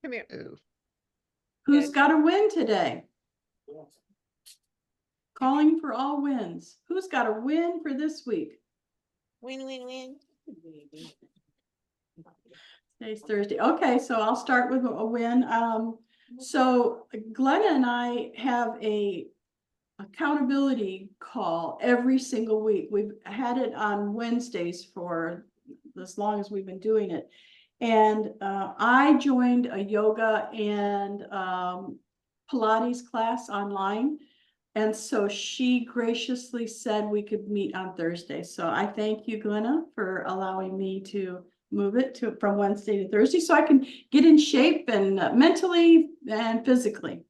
Come here. Ew. Who's got a win today? Calling for all wins. Who's got a win for this week? Win, win, win. Today's Thursday. Okay, so I'll start with a win. So Glenna and I have a accountability call every single week. We've had it on Wednesdays for as long as we've been doing it. And I joined a yoga and Pilates class online. And so she graciously said we could meet on Thursday. So I thank you, Glenna, for allowing me to move it from Wednesday to Thursday so I can get in shape and mentally and physically.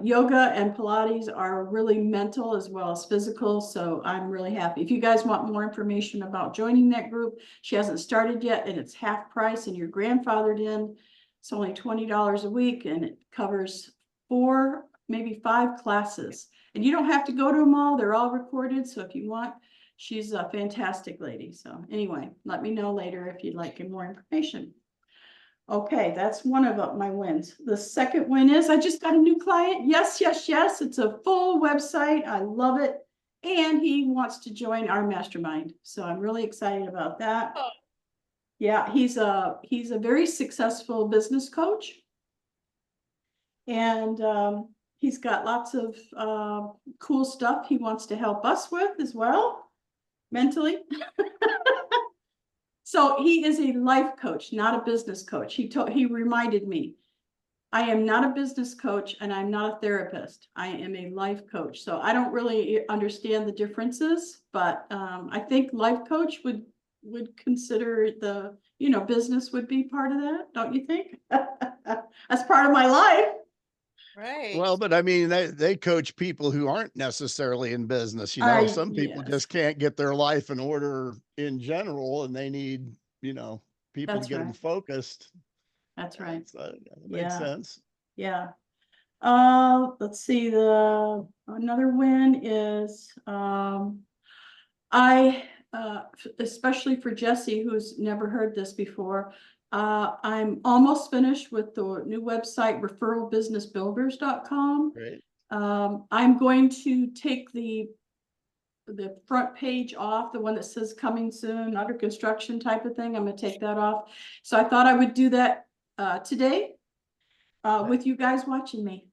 Yoga and Pilates are really mental as well as physical. So I'm really happy. If you guys want more information about joining that group, she hasn't started yet and it's half price and you're grandfathered in. It's only $20 a week and it covers 4, maybe 5 classes. And you don't have to go to them all. They're all recorded. So if you want, she's a fantastic lady. So anyway, let me know later if you'd like more information. Okay, that's one of my wins. The second win is I just got a new client. Yes, yes, yes. It's a full website. I love it. And he wants to join our mastermind. So I'm really excited about that. Oh. Yeah, he's a very successful business coach. And he's got lots of cool stuff he wants to help us with as well, mentally. So he is a life coach, not a business coach. He reminded me, I am not a business coach and I'm not a therapist. I am a life coach. So I don't really understand the differences, but I think life coach would consider the, business would be part of that. Don't you think? That's part of my life. Right. Well, but I mean, they coach people who aren't necessarily in business. Some people just can't get their life in order in general, and they need, people That's to get them right. focused. That's right. So that makes sense. Yeah. Let's see. Another win is I especially for Jesse, who's never heard this before. I'm almost finished with the new website, referralbusinessbuilders.com. Great. I'm going to take the front page off, the one that says coming soon, under construction type of thing. I'm going to take that off. So I thought I would do that today with you guys watching me.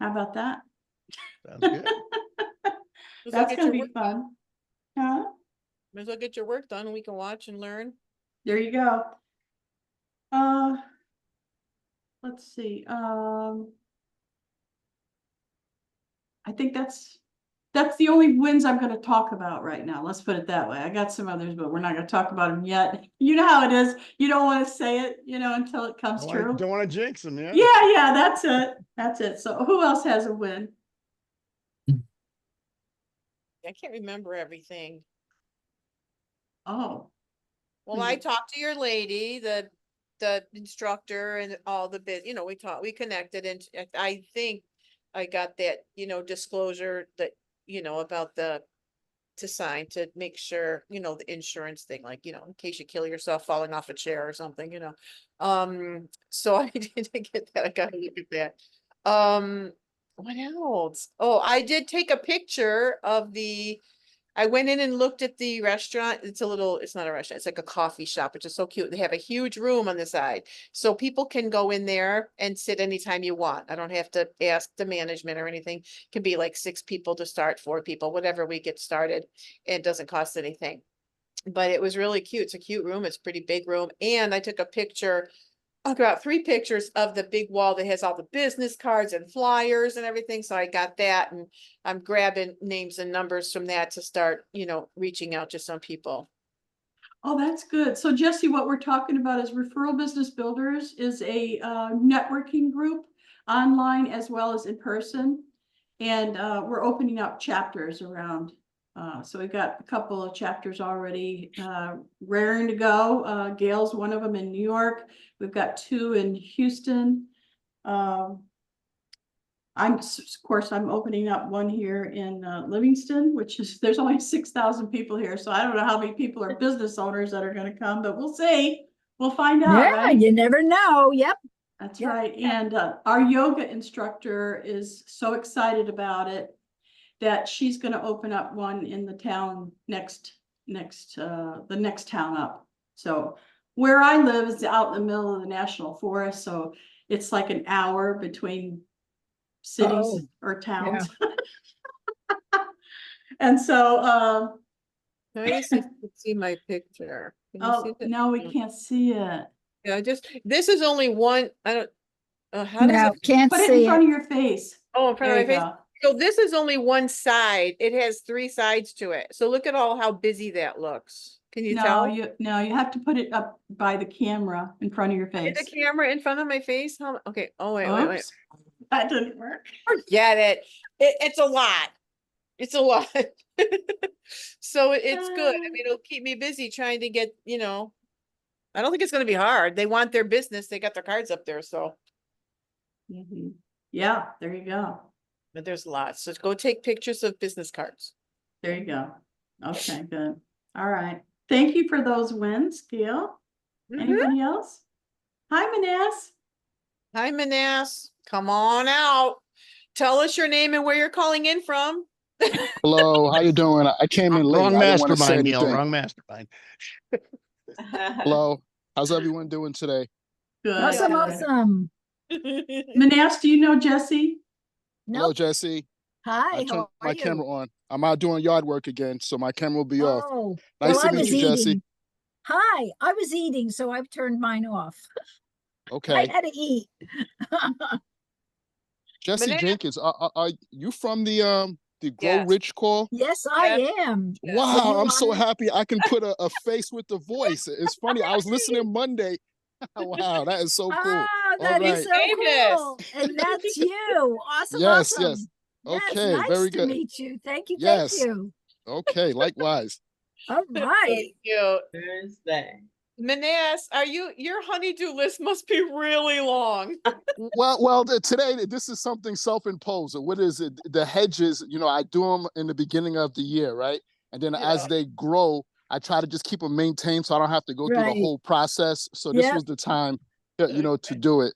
How about that? Sounds good. That's going to be fun. Huh? Might as well get your work done and we can watch and learn. There you go. Let's see. I think that's the only wins I'm going to talk about right now. Let's put it that way. I got some others, but we're not going to talk about them yet. You know how it is. You don't want to say it, until it comes true. Don't want to jinx them. Yeah. Yeah. That's it. That's it. So who else has a win? I can't remember everything. Oh. Well, I talked to your lady, the instructor and all the bit, we connected and I think I got that, disclosure that, about to sign to make sure, the insurance thing, like, in case you kill yourself falling off a chair or something, so I did get that. I gotta look at that. What else? Oh, I did take a picture of I went in and looked at the restaurant. It's not a restaurant. It's like a coffee shop, which is so cute. They have a huge room on the side. So people can go in there and sit anytime you want. I don't have to ask the management or anything. It can be like 6 people to start, 4 people, whatever we get started. It doesn't cost anything. But it was really cute. It's a cute room. It's a pretty big room. And I took a picture. I got 3 pictures of the big wall that has all the business cards and flyers and everything. So I got that and I'm grabbing names and numbers from that to start, reaching out to some people. Oh, that's good. So Jesse, what we're talking about is Referral Business Builders is a networking group online as well as in person. And we're opening up chapters around. So we've got a couple of chapters already raring to go. Gail's one of them in New York. We've got 2 in Houston. Of course, I'm opening up one here in Livingston, there's only 6,000 people here. So I don't know how many people are business owners that are going to come, but we'll see. We'll find out. Yeah, right? you never know. Yep. That's Yeah. right. And our yoga instructor is so excited about it that she's going to open up one in the town the next town up. So where I live is out in the middle of the national forest, so it's like an hour between cities Oh, or towns. And so, Let me see if you can see my picture. Can you see oh, that? no, we can't see it. Yeah, this is only one, I don't, how does no, it? can't Put it in see front it. of your face. Oh, in front There of you my face. go. So this is only one side. It has 3 sides to it. So look at how busy that looks. Can you No, tell? you have to put it up by the camera in front of your Is face. the camera in front of my face? Okay. Oh, wait. Oops, that didn't work. Forget it. It's a lot. It's a lot. So it's good. I mean, it'll keep me busy trying to get, I don't think it's gonna be hard. They want their business. They got their cards up there, so. Mhm. Yeah, there you go. But there's lots. So go take pictures of business cards. There you go. Okay, good. All right. Thank you for those wins, Gail. Mhm. Anybody else? Hi, Manas. Hi, Manas. Come on out. Tell us your name and where you're calling in from. Hello, how you doing? I came in late. Wrong I didn't want to say mastermind, Neil, anything. wrong mastermind. Hello, how's everyone doing today? Good. Awesome, good. awesome. Manas, do you know Jesse? Hello, Nope. Jesse. I Hi, turned how are my you? camera on. I'm out doing yard work again, so my camera will be off. Oh, Nice well, to I meet was you, Jesse. eating. Hi, I was eating, so I've turned mine off. I Okay, had to eat. Jesse Manas, Jenkins. Are you from the Grow yes. Rich call? Yes, I am. Yes. Were Wow, you I'm so on- happy I can put a face with the voice. It's funny. I was listening Monday. Wow, that is so cool. Ah, All that is right. so Famous. cool. And that's you. Awesome, Yes, awesome. yes. Yes, Okay, nice very to good. meet you. Thank you, thank Yes. you. Okay, likewise. All right. Thank you. Thursday. Manas, your honeydew list must be really long. Well, today this is something self-imposed. What is it? The hedges, I do them in the beginning of the year, right? And then Yeah. as they grow, I try to just keep them maintained so I don't have to go through the Right. whole process. So this Yep. was the time, to do it.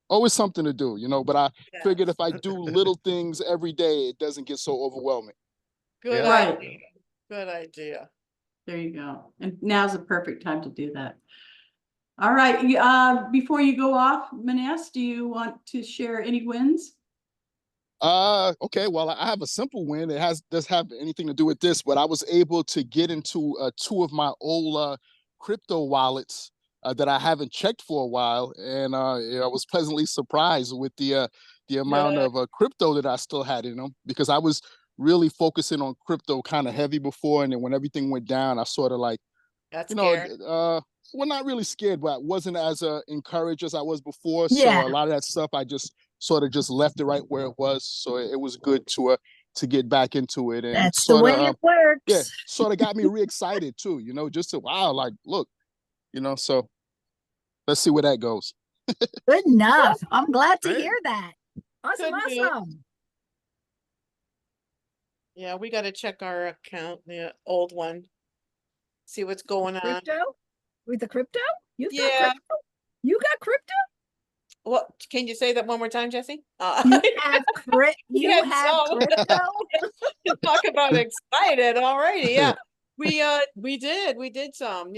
Always something to do. But I figured if I do little things every day, it doesn't get so overwhelming. Good Yeah. Right. idea. Good idea. There you go. And now's the perfect time to do that. All right. Before you go off, Manas, do you want to share any wins? Okay. Well, I have a simple win. It does have anything to do with this, but I was able to get into 2 of my old crypto wallets that I haven't checked for a while, and I was pleasantly surprised with the amount Good. of crypto that I still had in them, because I was really focusing on crypto kind of heavy before, and then when everything went down, I sort of like, That's you know, scared. well, not really scared, but I wasn't as encouraged as I was before. Yeah. So a lot of that stuff, I just sort of just left it right where it was. So it was good to get back into it, and That's the sort way of it works. sort of got me re-excited too. Just to wow, like look, So let's see where that goes. Good enough. I'm glad to Great. hear that. Awesome, Good news. awesome. Yeah, we gotta check our account, the old one. See what's going on. Crypto? With the crypto? You've got Yeah. crypto? You got crypto? What, can you say that one more time, Jesse? You have you Yes, have so- crypto? Talk about excited. Alrighty, yeah. We did some,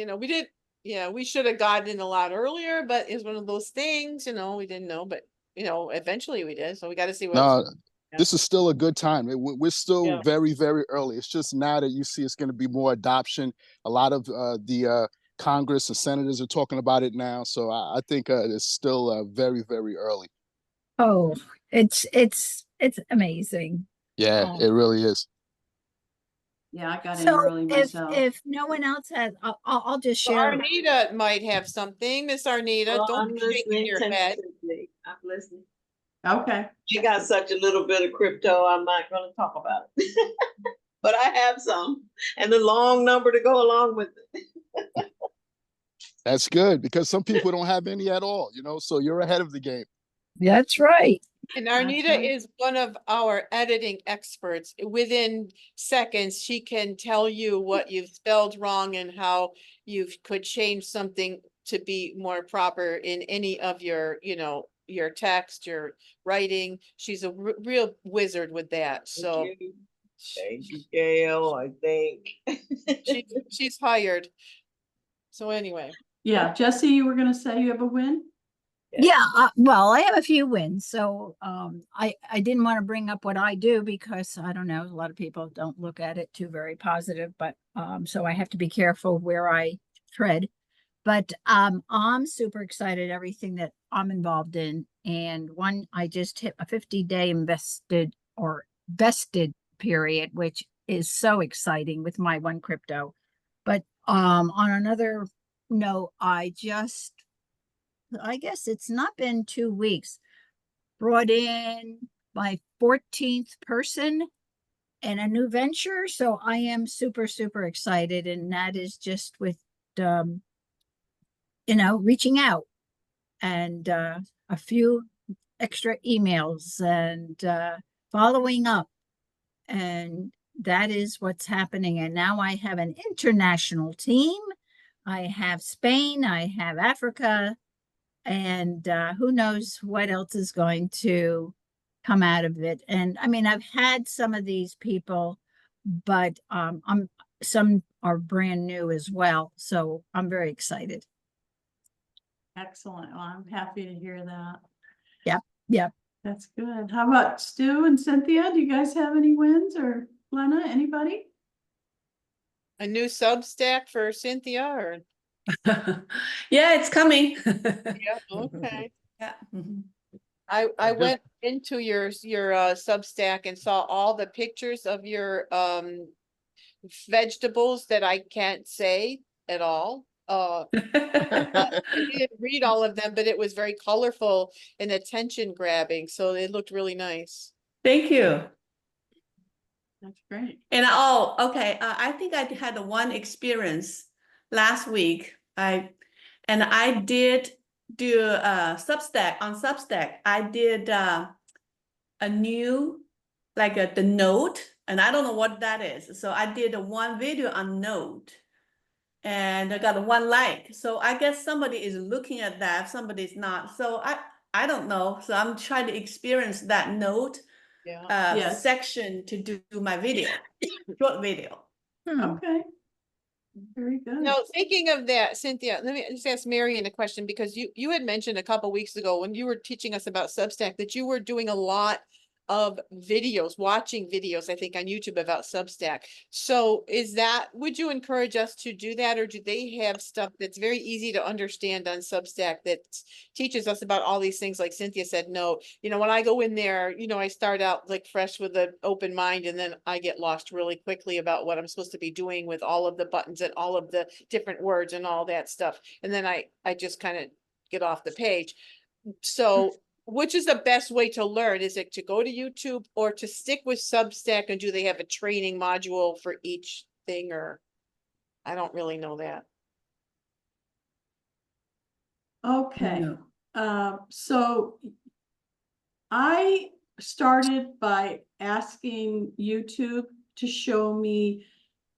we should have gotten in a lot earlier, but it's one of those things, we didn't know, but eventually we did. So we got to see No, what's. this is still a good time. We're still Yeah. very, very early. It's just now that you see it's going to be more adoption. A lot of the Congress and senators are talking about it now. So I think it's still very, very early. Oh, it's amazing. Yeah, Oh. it really is. Yeah, I got in So early myself. if no one else has, I'll just share. Arnita might have something. Miss Arnita, Well, don't I'm be shaking listening your head. tentatively. I'm listening. Okay. You got such a little bit of crypto, I'm not going to talk about it. But I have some, and the long number to go along with it. That's good, because some people don't have any at all, so you're ahead of the game. That's right. And That's Arnita right. is one of our editing experts. Within seconds, she can tell you what you've spelled wrong and how you could change something to be more proper in any of your, you know, your text, your writing. She's a real wizard with that. So Thank you, Gail, I think. she's hired. So anyway. Yeah, Jesse, you were gonna say you have a win? Yeah, well, I have a few wins. So I didn't want to bring up what I do because I don't know, a lot of people don't look at it too very positive, but so I have to be careful where I tread. But I'm super excited everything that I'm involved in. And one, I just hit a 50-day vested period, which is so exciting with my one crypto. But on another note, I guess it's not been 2 weeks, brought in my 14th person and a new venture. So I am super, super excited. And that is just with, reaching out and a few extra emails and following up. And that is what's happening. And now I have an international team. I have Spain, I have Africa, and who knows what else is going to come out of it. And I mean, I've had some of these people, but some are brand new as well. So I'm very excited. Excellent. Well, I'm happy to hear that. Yep. That's good. How about Stu and Cynthia? Do you guys have any wins, or Lena, anybody? A new Substack for Cynthia or? Yeah, it's coming. Yeah, okay. Yeah. Mhm. I just- went into your Substack and saw all the pictures of your vegetables that I can't say at all. I didn't read all of them, but it was very colorful and attention grabbing, so it looked really nice. Thank you. That's great. And okay. I think I had one experience last week. I did do Substack on Substack. I did a new the note, and I don't know what that is. So I did one video on note, and I got one like. So I guess somebody is looking at that. Somebody's not. So I don't know. So I'm trying to experience that note Yeah. Yes. section to do my video, short video. Okay. Very good. Now, thinking of that, Cynthia, let me just ask Marion a question, because you had mentioned a couple weeks ago when you were teaching us about Substack that you were doing a lot of videos, watching videos, I think on YouTube about Substack. So would you encourage us to do that, or do they have stuff that's very easy to understand on Substack that teaches us about all these things? Like Cynthia said, no, when I go in there, I start out like fresh with an open mind, and then I get lost really quickly about what I'm supposed to be doing with all of the buttons and all of the different words and all that stuff. And then I just kind of get off the page. So which is the best way to learn? Is it to go to YouTube or to stick with Substack? And do they have a training module for each thing, or I don't really know that. Okay. No. So I started by asking YouTube to show me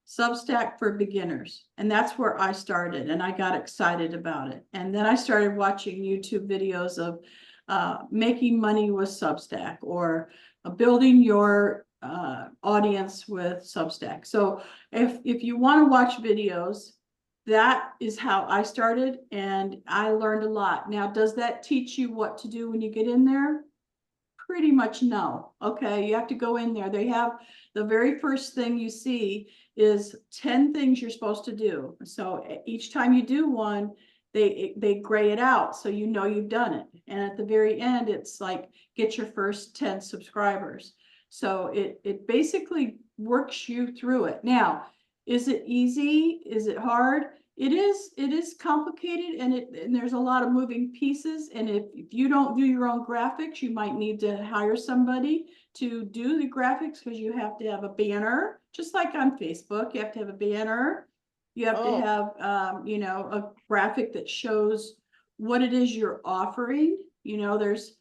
Substack for beginners, and that's where I started, and I got excited about it. And then I started watching YouTube videos of making money with Substack, or building your audience with Substack. So if you want to watch videos, that is how I started, and I learned a lot. Now, does that teach you what to do when you get in there? Pretty much no. Okay, you have to go in there. They have the very first thing you see is 10 things you're supposed to do. So each time you do one, they gray it out so you know you've done it. And at the very end, it's like get your first 10 subscribers. So it basically works you through it. Now, is it easy? Is it hard? It is complicated, and there's a lot of moving pieces. And if you don't do your own graphics, you might need to hire somebody to do the graphics, because you have to have a banner, just like on Facebook. You have to have a banner. You have to have, a graphic that shows what it is you're offering. There's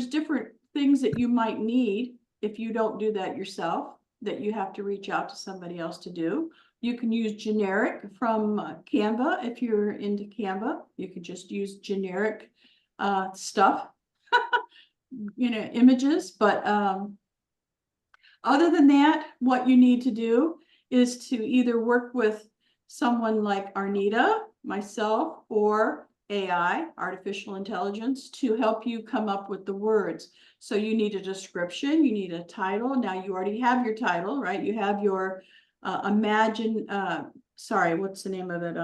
different things that you might need if you don't do that yourself, that you have to reach out to somebody else to do. You can use generic from Canva. If you're into Canva, you could just use generic stuff, images. But other than that, what you need to do is to either work with someone like Arnita, myself, or AI, artificial intelligence, to help you come up with the words. So you need a description, you need a title. Now you already have your title, right? You have your what's the name of it?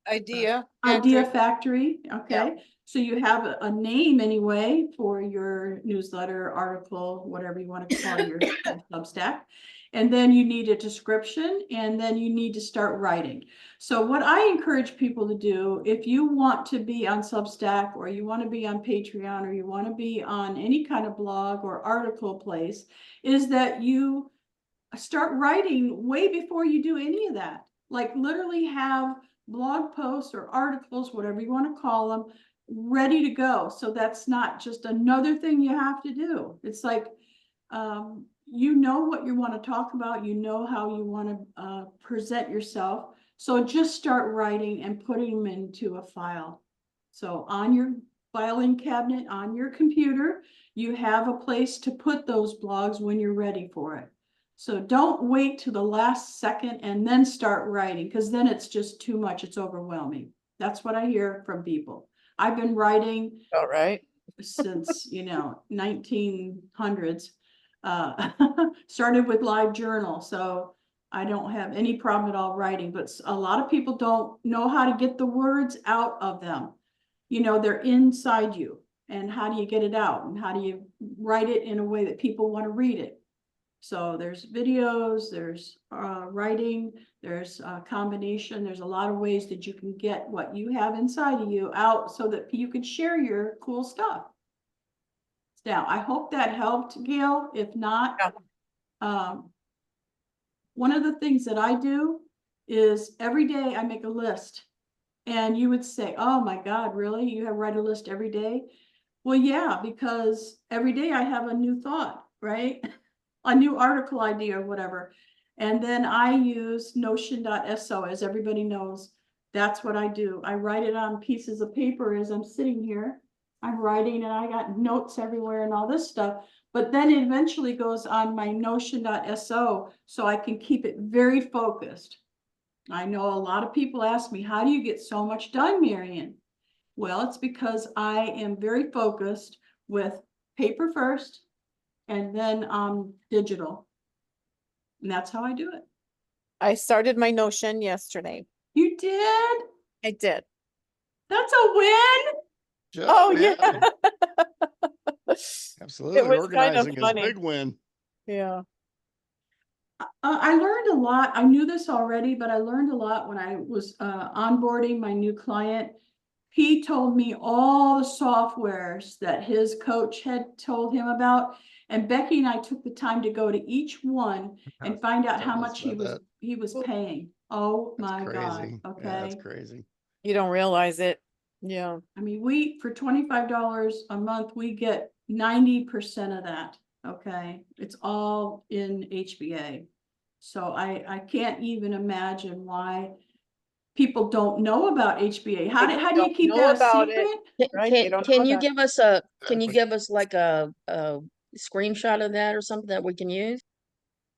Idea Factory. Okay. So you have a name anyway for your newsletter, article, whatever you want to call your Substack. And then you need a description, and then you need to start writing. So what I encourage people to do, if you want to be on Substack, or you want to be on Patreon, or you want to be on any kind of blog or article place, is that you start writing way before you do any of that. Like literally have blog posts or articles, whatever you want to call them, ready to go. So that's not just another thing you have to do. It's like, you know what you want to talk about, you know how you want to present yourself. So just start writing and putting them into a file. So on your filing cabinet, on your computer, you have a place to put those blogs when you're ready for it. So don't wait to the last second and then start writing, because then it's just too much. It's overwhelming. That's what I hear from people. I've been writing All right. since, 1900s. Started with Live Journal. So I don't have any problem at all writing, but a lot of people don't know how to get the words out of them. They're inside you. And how do you get it out? And how do you write it in a way that people want to read it? So there's videos, there's writing, there's a combination. There's a lot of ways that you can get what you have inside of you out so that you can share your cool stuff. Now, I hope that helped, Gail. If not, one of the things that I do is every day I make a list. And you would say, oh my God, really? You write a list every day? Well, yeah, because every day I have a new thought, right? A new article idea or whatever. And then I use Notion.so, as everybody knows. That's what I do. I write it on pieces of paper as I'm sitting here. I'm writing and I got notes everywhere and all this stuff. But then it eventually goes on my Notion.so so I can keep it very focused. I know a lot of people ask me, how do you get so much done, Marian? Well, it's because I am very focused with paper first and then digital. And that's how I do it. I started my Notion yesterday. You did? I did. That's a win. Oh yeah. Absolutely. It was Organizing kind of funny. is a big win. Yeah. I learned a lot. I knew this already, but I learned a lot when I was onboarding my new client. He told me all the softwares that his coach had told him about. And Becky and I took the time to go to each one and find out how much he was paying. Oh my God. Okay. Yeah, that's crazy. You don't realize it. Yeah. I mean, for $25 a month, we get 90% of that. Okay. It's all in HBA. So I can't even imagine why people don't know about HBA. How do you keep that a secret? Right? Can you give us like a screenshot of that or something that we can use?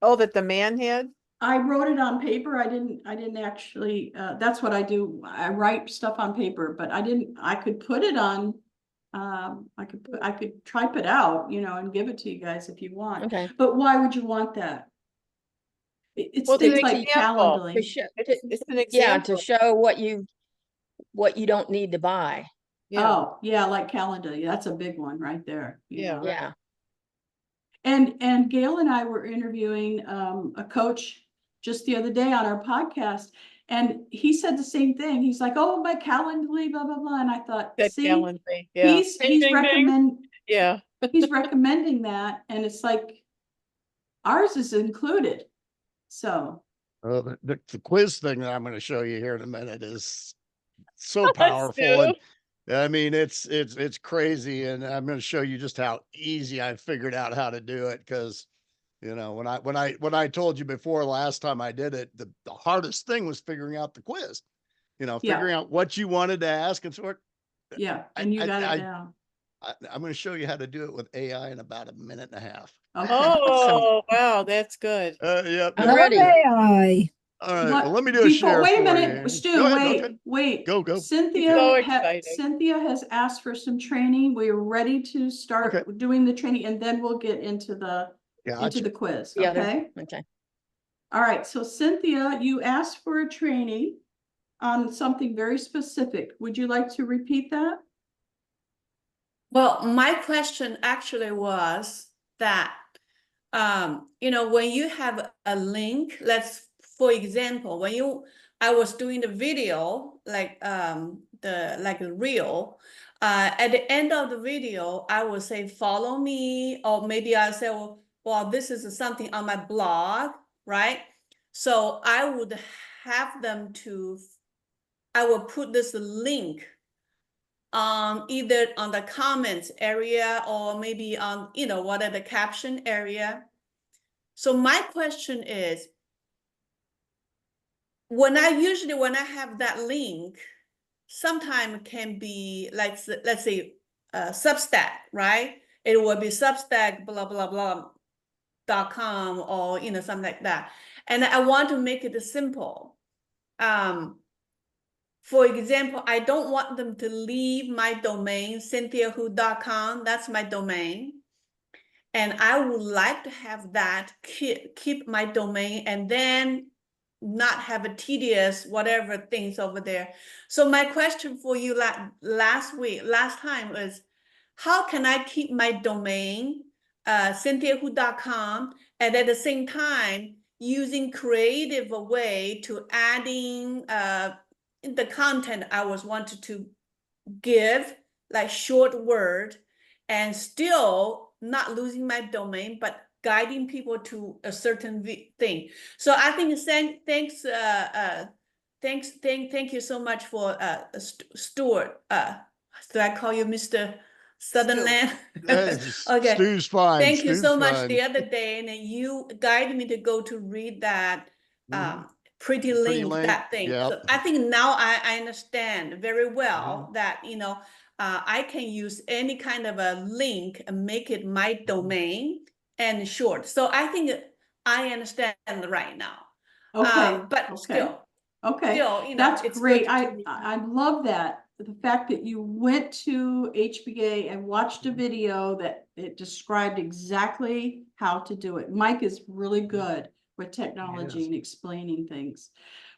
Oh, that the man had? I wrote it on paper. I didn't actually, that's what I do. I write stuff on paper, but I could put it on, I could type it out, and give it to you guys if you want. Okay. But why would you want that? It's Well, things an like example. Calendly. It's an Yeah, example. to show what you don't need to buy. Yeah. Oh, yeah, like Calendly. That's a big one right there. Yeah. Yeah. And Gail and I were interviewing a coach just the other day on our podcast, and he said the same thing. He's like, "Oh, my Calendly, blah blah blah," and I thought, That "See, Calendly. Yeah. he's Ding, ding, ding. Yeah. he's recommending that, and it's like ours is included." So The quiz thing that I'm going to show you here in a minute is so powerful. And I mean, it's crazy. And I'm going to show you just how easy I figured out how to do it, because You know, when I told you before last time I did it, the hardest thing was figuring out the quiz, you know, Yeah. figuring out what you wanted to ask and sort. Yeah, and you got it I, down. I'm going to show you how to do it with AI in about a minute and a half. Okay. Oh, wow, that's good. Yep. I'm Love ready. AI. All right. What- Well, let me do a share wait a for minute, you. Stu, Go ahead. wait, Okay. wait. Go. So Cynthia exciting. has asked for some training. We are ready to start Okay. doing the training, and then we'll get into the Gotcha. quiz. The other- Okay. Okay. All right. So Cynthia, you asked for a training on something very specific. Would you like to repeat that? Well, my question actually was that, you know, when you have a link, for example, I was doing the video, like, the reel, at the end of the video, I would say, follow me, or maybe I'll say, well, this is something on my blog, right? So I would have them I will put this link either on the comments area or maybe on, you know, what are the caption area. So my question is, when I have that link, sometimes can be like, let's say, Substack, right? It will be Substack, blah, blah, blah.com, or, you know, something like that. And I want to make it simple. For example, I don't want them to leave my domain, cynthiawho.com. That's my domain. And I would like to have that keep my domain and then not have a tedious whatever things over there. So my question for you last time was, how can I keep my domain, cynthiawho.com, and at the same time using creative way to adding the content I was wanted to give, like short word, and still not losing my domain, but guiding people to a certain thing. So I think thank you so much for Stuart. Do I call you Mr. Sutherland? Okay. Stu's fine. Thank you so much fine. the other day, and you guided me to go to read that pretty link, that thing. Yep. So I think now I understand very well that, you know, I can use any kind of a link and make it my domain and short. So I think I understand right now. Okay. But okay. still, you know, that's it's great. good I love that. The fact that you went to HBA and watched a video that it described exactly how to do it. Mike is really good with technology and explaining things.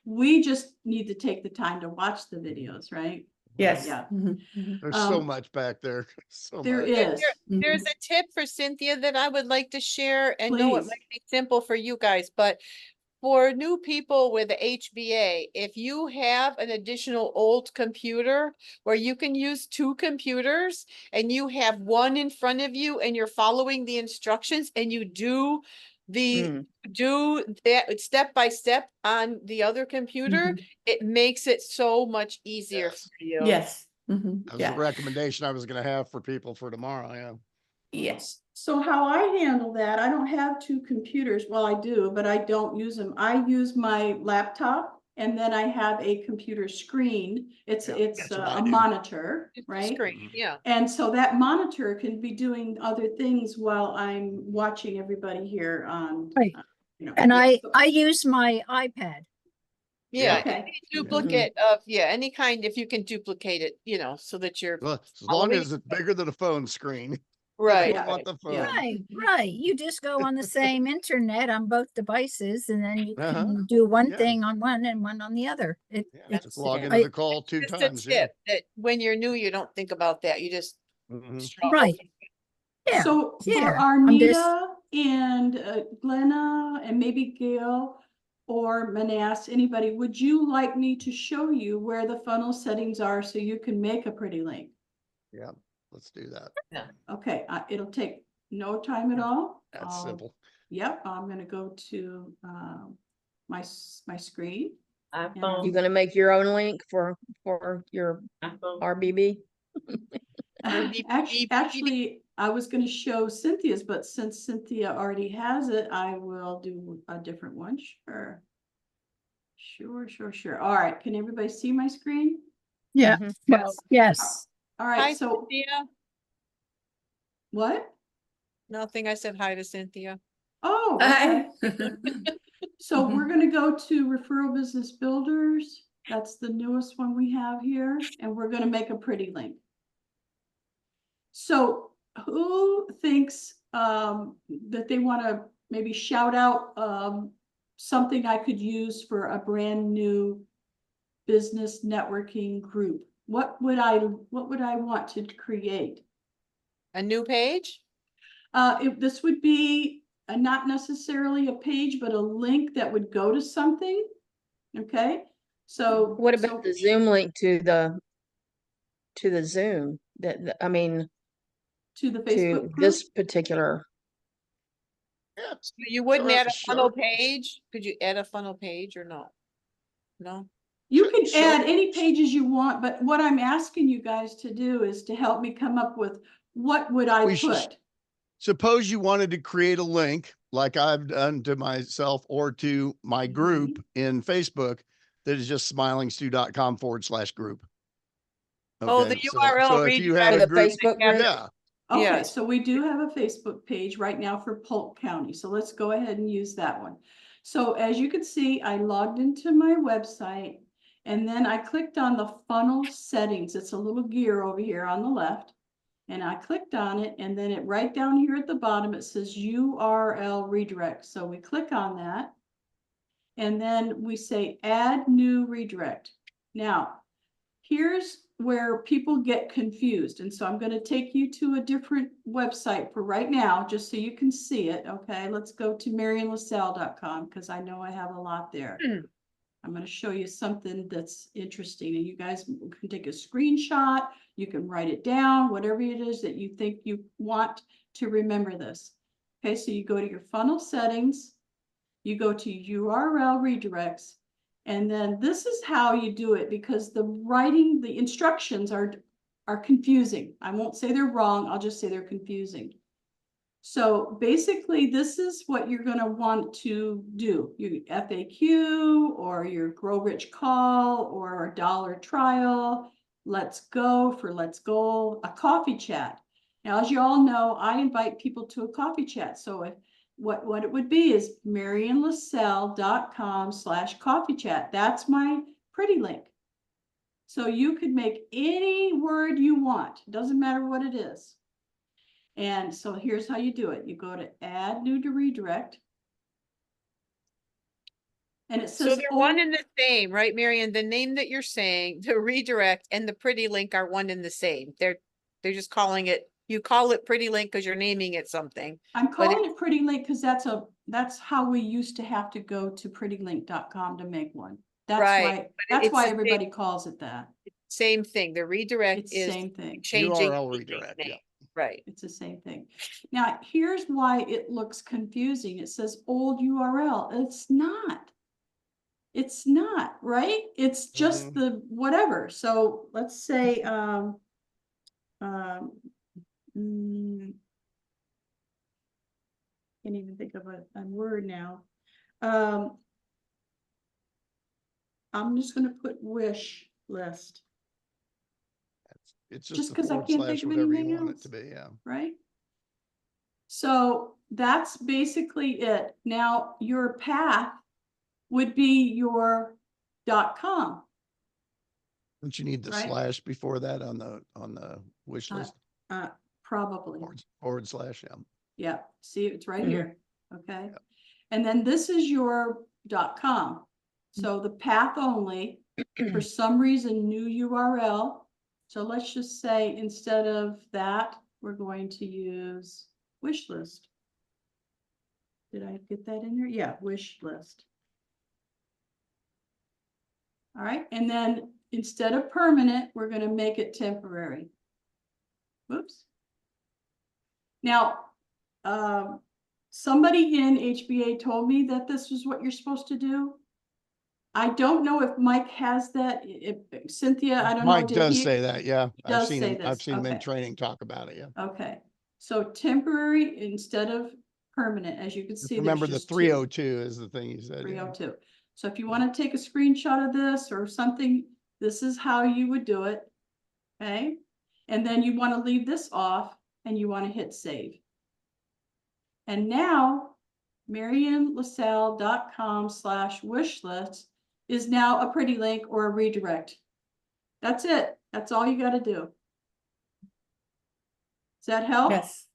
We just need to take the time to watch the videos, right? Yes. Yeah. There's so much back there. So There much. is. There's a tip for Cynthia that I would like to share, and no, it Please. might be simple for you guys, but for new people with the HBA, if you have an additional old computer where you can use two computers and you have one in front of you and you're following the instructions and you do that step by step on the other computer, it makes it so much easier for you. Yes. That was a recommendation I was going to have for people for tomorrow. Yeah. Yes. So how I handle that, I don't have two computers. Well, I do, but I don't use them. I use my laptop, and then I have a computer screen. It's a monitor, right? Screen, yeah. And so that monitor can be doing other things while I'm watching everybody here on. Right. You know, And I use my iPad. Yeah, Okay. any duplicate of, any kind, if you can duplicate it, you know, so that you're Well, as long as it's bigger than a phone screen. right. I want the phone. Right. You just go on the same internet on both devices, and then you Uh-huh. can do one Yeah. thing on one and one on the other. Just log into the call two Just times. a tip that when you're new, you don't think about that. You just struggle. Right. Yeah. So for yeah. Arnita and Glenna and maybe Gail or Manas, anybody, would you like me to show you where the funnel settings are so you can make a pretty link? Yeah, let's do that. Yeah. Okay, it'll take no time at all. That's simple. Yep, I'm gonna go to my screen. iPhone. You're gonna make your own link for your iPhone. RBB? Actually, I was gonna show Cynthia's, but since Cynthia already has it, I will do a different one. Sure. Sure. All right, can everybody see my screen? Yeah, Mhm. well, yes. All Hi, right, so Cynthia. what? Nothing. I said hi to Cynthia. Oh, Hi. okay. So we're gonna go to referral business builders. That's the newest one we have here, and we're gonna make a pretty link. So who thinks that they want to maybe shout out something I could use for a brand new business networking group? What would I want to create? A new page? If this would be not necessarily a page, but a link that would go to something. Okay, so What about the Zoom link to the Zoom? I mean, to the to Facebook group? this particular. Yeah. So you wouldn't Sure, add a funnel sure. page? Could you add a funnel page or no? No? You Sure, can sure. add any pages you want, but what I'm asking you guys to do is to help me come up with what would I We should- put? Suppose you wanted to create a link like I've done to myself or to my group in Facebook that is just smilingstew.com/group. Oh, the Okay, URL so if you had For a the group, Facebook group? yeah, Okay, Yes. so we do have a Facebook page right now for Polk County, so let's go ahead and use that one. So as you can see, I logged into my website and then I clicked on the funnel settings. It's a little gear over here on the left. And I clicked on it, and then it right down here at the bottom, it says URL redirect. So we click on that. And then we say add new redirect. Now, here's where people get confused. And so I'm going to take you to a different website for right now, just so you can see it. Okay, let's go to MarionLasalle.com because I know I have a lot there. I'm going to show you something that's interesting, and you guys can take a screenshot. You can write it down, whatever it is that you think you want to remember this. Okay, so you go to your funnel settings, you go to URL redirects, and then this is how you do it because the instructions are confusing. I won't say they're wrong, I'll just say they're confusing. So basically, this is what you're going to want to do. Your FAQ or your Grow Rich call or a dollar trial. Let's go, a coffee chat. Now, as you all know, I invite people to a coffee chat. So what it would be is MarionLasalle.com/coffee chat. That's my pretty link. So you could make any word you want. It doesn't matter what it is. And so here's how you do it. You go to add new to redirect. And it says, So they're one and the same, right, Marion? The name that you're saying, the redirect and the pretty link are one and the same. They're just calling it, you call it pretty link because you're naming it something. I'm calling it pretty link because that's how we used to have to go to prettylink.com to make one. That's Right, why everybody calls it that. Same thing. The redirect It's is same thing. changing URL the redirect, name. yeah. Right. It's the same thing. Now, here's why it looks confusing. It says old URL. It's not. It's not, right? It's just the whatever. So let's say, can't even think of a word now. I'm just going to put wish list. It's Just just a 'cause I forward can't slash, think of whatever you anything want it else. to be, yeah. Right? So that's basically it. Now your path would be your .com. Don't you need the Right. slash before that on the wish list? Probably. Forward slash, yeah. Yeah, see, it's right Mhm. here. Okay. And then this is your .com. So the path only, for some reason, new URL. So let's just say instead of that, we're going to use wish list. Did I get that in there? Yeah, wish list. All right, and then instead of permanent, we're going to make it temporary. Whoops. Now, somebody in HBA told me that this was what you're supposed to do. I don't know if Mike has that. If Cynthia, I don't know. Mike does say that, yeah. Does say this, I've seen him in okay. training talk about it, yeah. Okay, So temporary instead of permanent, as you can Just see. remember there's the just two. 302 is the thing you said. Yeah. 302. So if you want to take a screenshot of this or something, this is how you would do it. Okay. And then you want to leave this off and you want to hit save. And now MarianLaSalle.com/wishlist is now a pretty link or a redirect. That's it. That's all you got to do. Does that help? Yes.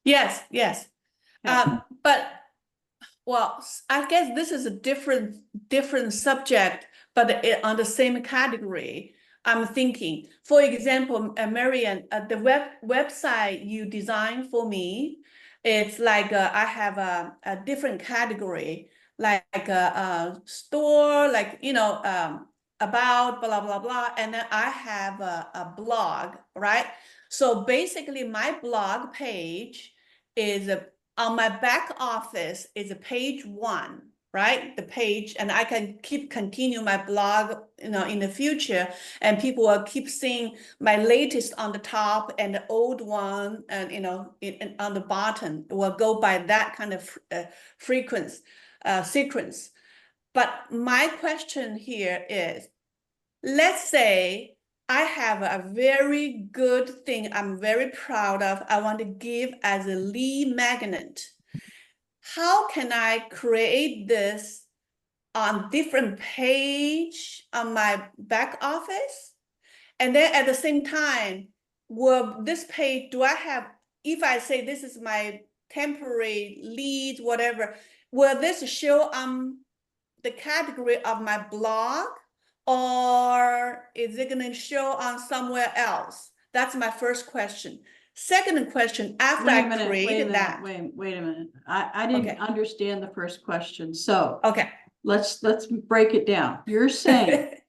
Yes, yes. Okay. But well, I guess this is a different subject, but on the same category. I'm thinking, for example, Marian, the website you designed for me, it's like I have a different category, like a store, like about blah blah blah, and then I have a blog, right? So basically, my blog page is on my back office is a page 1, right? The page, and I can continue my blog, in the future, and people will keep seeing my latest on the top and the old one, and on the bottom. It will go by that kind of sequence. But my question here is, let's say I have a very good thing I'm very proud of, I want to give as a lead magnet. How can I create this on different page on my back office? And then at the same time, will this page, do I have, if I say this is my temporary lead, whatever, will this show on the category of my blog? Or is it going to show on somewhere else? That's my first question. Second question, after I created that. Wait a minute. I didn't understand the first question. So okay, let's break it down. You're saying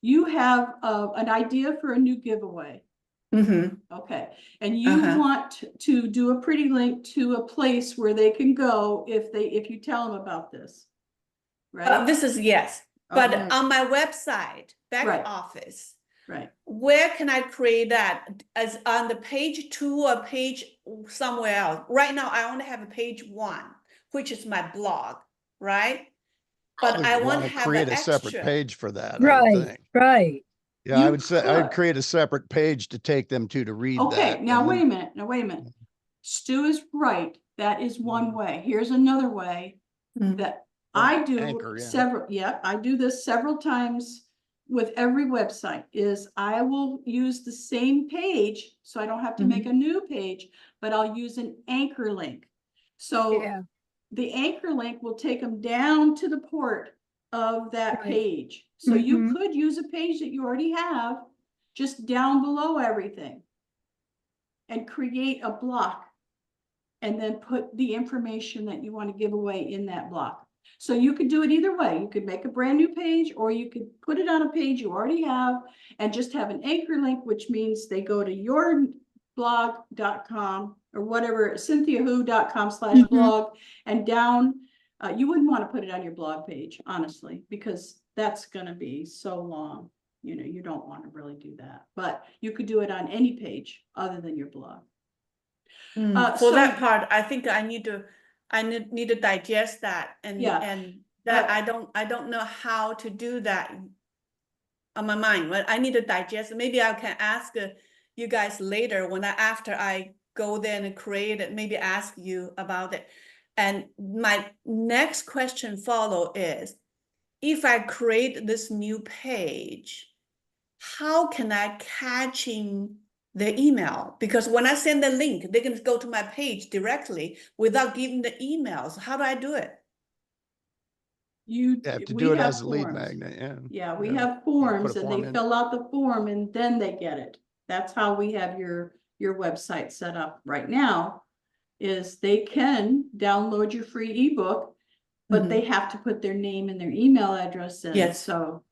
you have an idea for a new giveaway. Okay. And you want to do a pretty link to a place where they can go if you tell them about this. Right? This is yes. But on my website, back office, right? Where can I create that? As on the page 2 or page somewhere else? Right now, I only have a page 1, which is my blog, right? But I want to create a extra separate page for that. Right, I would think. right. Yeah, I would say I'd create a separate page to take them to read that. Okay, now wait a minute. Stu is right. That is one way. Here's another way that I do several. Yeah, I do this several times with every website. Is I will use the same page, so I don't have to make a new page, but I'll use an anchor link. So the anchor link will take them down to the port of that page. So you could use a page that you already have just down below everything and create a block and then put the information that you want to give away in that block. So you could do it either way. You could make a brand new page, or you could put it on a page you already have and just have an anchor link, which means they go to your blog.com or whatever, cynthiawho.com/blog, and down. You wouldn't want to put it on your blog page, honestly, because that's going to be so long. You don't want to really do that, but you could do it on any page other than your blog. For that part, I think I need to digest that, and that I don't know how to do that on my mind. But I need to digest. Maybe I can ask you guys later after I go there and create it. Maybe ask you about it. And my next question is, if I create this new page, how can I catch in the email? Because when I send the link, they can go to my page directly without giving the emails. How do I do it? You have to do it as a lead magnet. Yeah, we have forms, and they fill out the form and then they get it. That's how we have your website set up right now, is they can download your free ebook, but they have to put their name and their email address in. Yes. So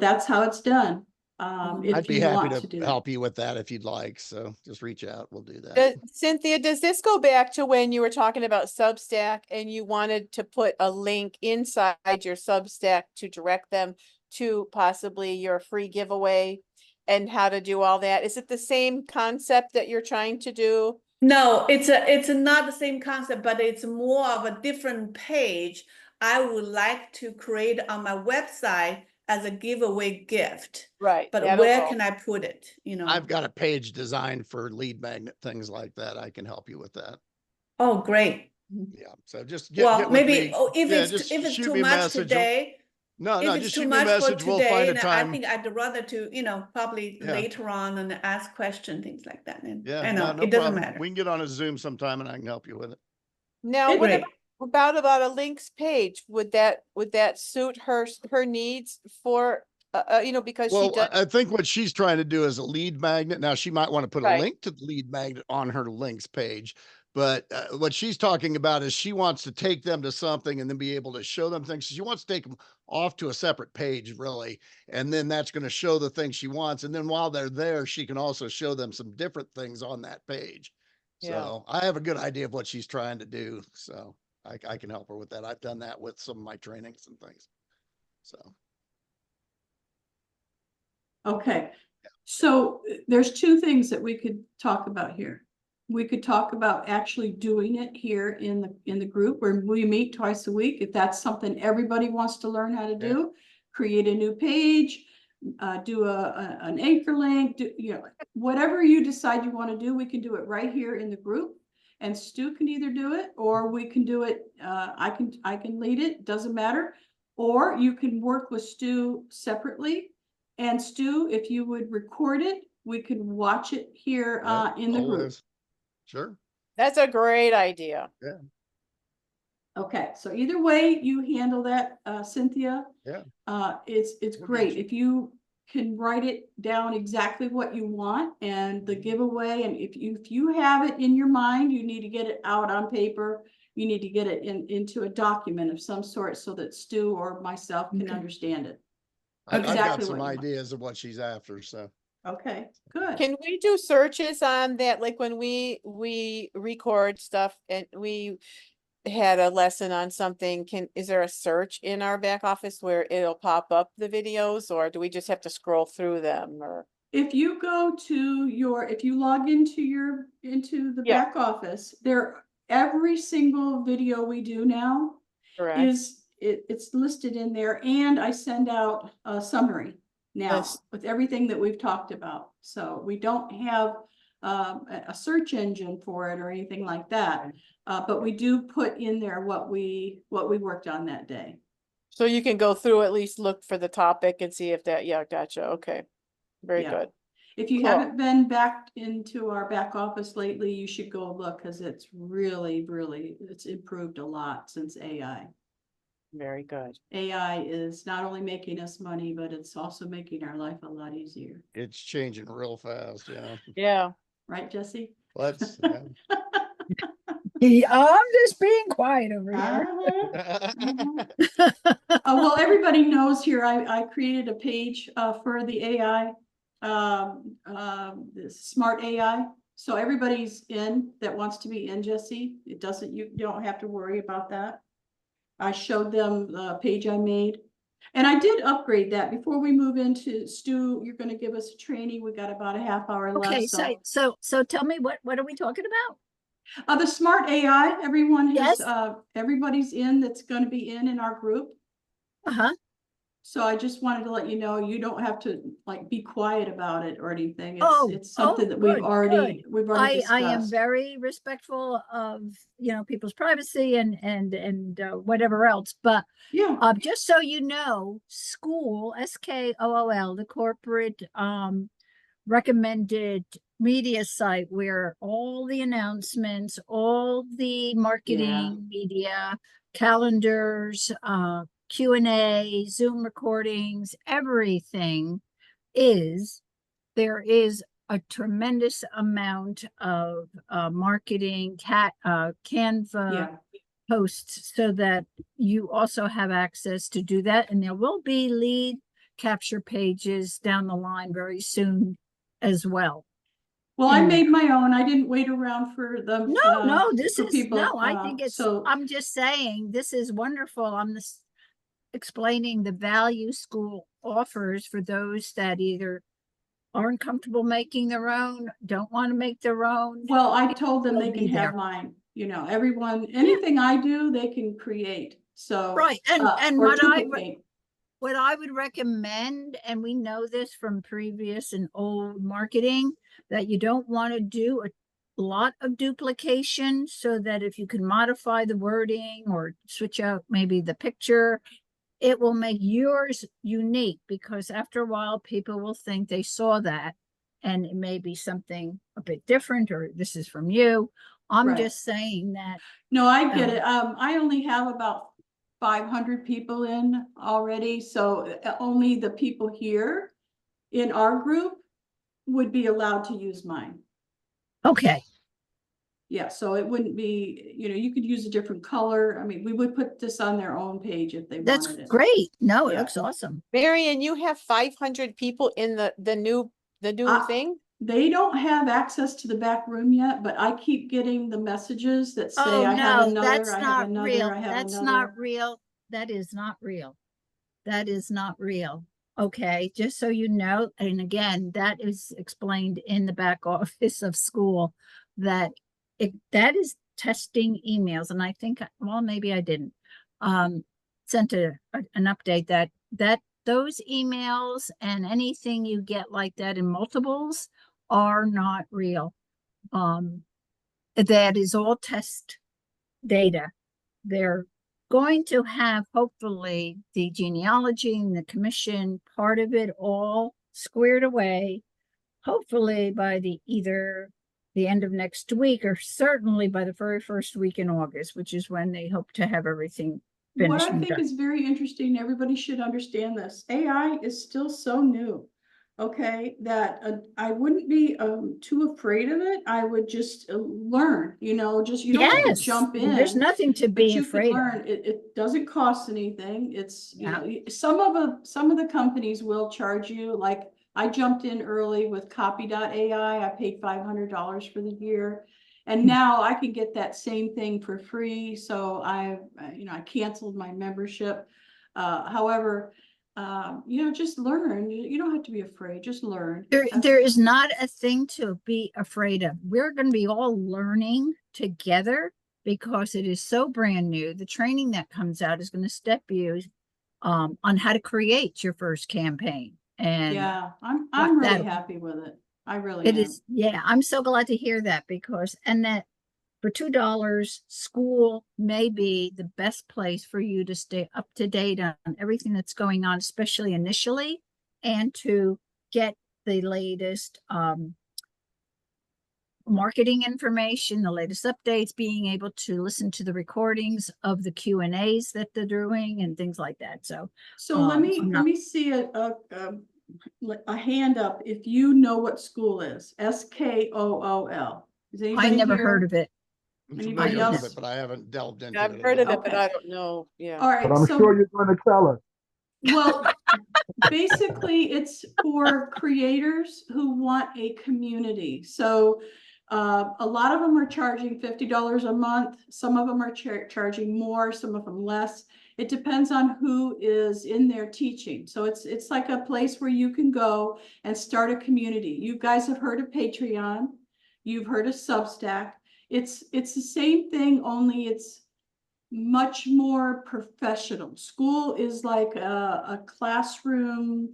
that's how it's done. I'd be happy to help you with that if you'd like. So just reach out. We'll do that. Cynthia, does this go back to when you were talking about Substack and you wanted to put a link inside your Substack to direct them to possibly your free giveaway and how to do all that? Is it the same concept that you're trying to do No, it's not the same concept, but it's more of a different page. I would like to create on my website as a giveaway gift. Right. But that'll where go. can I put it? You know? I've got a page designed for lead magnet, things like that. I can help you with that. Oh, great. Yeah. So just Well, get with maybe me. oh, if Yeah, it's just if it's shoot too me a much message. today, No, if it's just too shoot me a much for message. We'll find today, a then I time. think I'd rather to, you know, probably Yeah. later on and ask question, things like that. And Yeah, I know no it doesn't problem. matter. We can get on a Zoom sometime and I can help you with it. Now, It- what Great. about a links page? Would that suit her needs for, you know, because she Well, does, I think what she's trying to do is a lead magnet. Now she might want to put a Right. link to the lead magnet on her links page, but what she's talking about is she wants to take them to something and then be able to show them things. She wants to take them off to a separate page, really. And then that's going to show the things she wants. And then while they're there, she can also show them some different things on that page. Yeah. So I have a good idea of what she's trying to do. So I can help her with that. I've done that with some of my trainings and things. So. Okay, so there's two things that we could talk about here. We could talk about actually doing it here in the group where we meet twice a week. If that's something everybody wants to learn how to do, create a new page, do an anchor link, you know, whatever you decide you want to do, we can do it right here in the group. And Stu can either do it, or we can do it. I can lead it. Doesn't matter. Or you can work with Stu separately. And Stu, if you would record it, we can watch it here Yeah, in the group. always. Sure. that's a great idea. Okay, so either way you handle that, Cynthia. Yeah. It's We'll get great you. if you can write it down exactly what you want and the giveaway. And if you have it in your mind, you need to get it out on paper. You need to get it into a document of some sort so that Stu or myself can Okay. understand it. I've got Exactly some what you want. ideas of what she's after. So Okay, good. Can we do searches on that? Like when we record stuff and we had a lesson on something, is there a search in our back office where it'll pop up the videos, or do we just have to scroll through them? Or If you go to if you log into the Yeah. back office, every single video we do now correct? it's listed in there, and I send out a summary now Yes. with everything that we've talked about. So we don't have a search engine for it or anything like that. But we do put in there what we worked on that day. So you can go through, at least look for the topic and see if that, yeah, gotcha. Okay. Very Yeah. good. If you Cool. haven't been back into our back office lately, you should go look, because it's really, it's improved a lot since AI. Very good. AI is not only making us money, but it's also making our life a lot easier. it's changing real fast. Yeah. Yeah. Right, Jesse? Let's. I'm just being quiet over here. Well, everybody knows here, I created a page for the AI, this smart AI. So everybody's in that wants to be in, Jesse. You don't have to worry about that. I showed them the page I made. And I did upgrade that. Before we move into Stu, you're going to give us a training. We got about a half hour Okay, left. so tell me what are we talking about? The smart AI, everyone has, Yes. everybody's in that's going to be in our group. Uh-huh. So I just wanted to let you know, you don't have to like be quiet about it or anything. Oh, It's something that we've good, already I am discussed. very respectful of, people's privacy and whatever else, but Yeah, just so you know, Skool, SKOOL, the corporate recommended media site where all the announcements, all the marketing media, calendars, Q&A, Zoom recordings, everything there is a tremendous amount of marketing, Canva yeah. posts, so that you also have access to do that. And there will be lead capture pages down the line very soon as well. Well, I made my own. I didn't wait around for the No, this for is people. I think it's. So I'm just saying this is wonderful. I'm explaining the value Skool offers for those that either aren't comfortable making their own, don't want to make their own. Well, I told them Will they be can have there. mine, you know, everyone, anything I do, they can create, so. Right, and Or what I duplicate. what I would recommend, and we know this from previous and old marketing, that you don't want to do a lot of duplication, so that if you can modify the wording or switch out maybe the picture, it will make yours unique, because after a while people will think they saw that and it may be something a bit different, or this is from you. I'm Right. just saying that. No, I get it. I only have about 500 people in already, so only the people here in our group would be allowed to use mine. Okay, Yeah, so it wouldn't be, you know, you could use a different color. I mean, we would put this on their own page if they that's wanted it. great. No, it Yeah. looks awesome. Marion, you have 500 people in the new thing? They don't have access to the back room yet, but I keep getting the messages that say, Oh, I have no, another, that's I have not another, real. I have That's another. not real. That is not real. That is not real. Okay, just so you know, and again, that is explained in the back office of school, that that is testing emails. And I think, well, maybe I didn't sent an update that those emails and anything you get like that in multiples are not real. That is all test data. They're going to have hopefully the genealogy and the commission part of it all squared away, hopefully by either the end of next week, or certainly by the very first week in August, which is when they hope to have everything What finished I and think done. is very interesting, everybody should understand this. AI is still so new. Okay, that I wouldn't be too afraid of it. I would just learn, you know, just you don't have to Yes, jump there's in, nothing to but be you can afraid of. learn. It doesn't cost anything. It's, you Yeah. know, some of the companies will charge you. Like I jumped in early with copy.ai. I paid $500 for the year. And now I can get that same thing for free. So I canceled my membership. However, you know, just learn. You don't have to be afraid. Just learn. There is not a thing to be afraid of. We're going to be all learning together because it is so brand new. The training that comes out is going to step you on how to create your first campaign. And yeah, I'm really that happy with it. I really it am. is. Yeah, I'm so glad to hear that, because that for $2, school may be the best place for you to stay up to date on everything that's going on, especially initially, and to get the latest marketing information, the latest updates, being able to listen to the recordings of the Q&As that they're doing and things like that. So let me see a hand up if you know what school is. SKOOL. Is anybody I never here? heard of it. I'm Anybody familiar with else? it, but I haven't delved into I've it. heard of it, but Okay. I don't know. Yeah. All right, But I'm sure you're going to tell us. well, basically it's for creators who want a community. So a lot of them are charging $50 a month. Some of them are charging more, some of them less. It depends on who is in there teaching. So it's like a place where you can go and start a community. You guys have heard of Patreon. You've heard of Substack. It's the same thing, only it's much more professional. School is like a classroom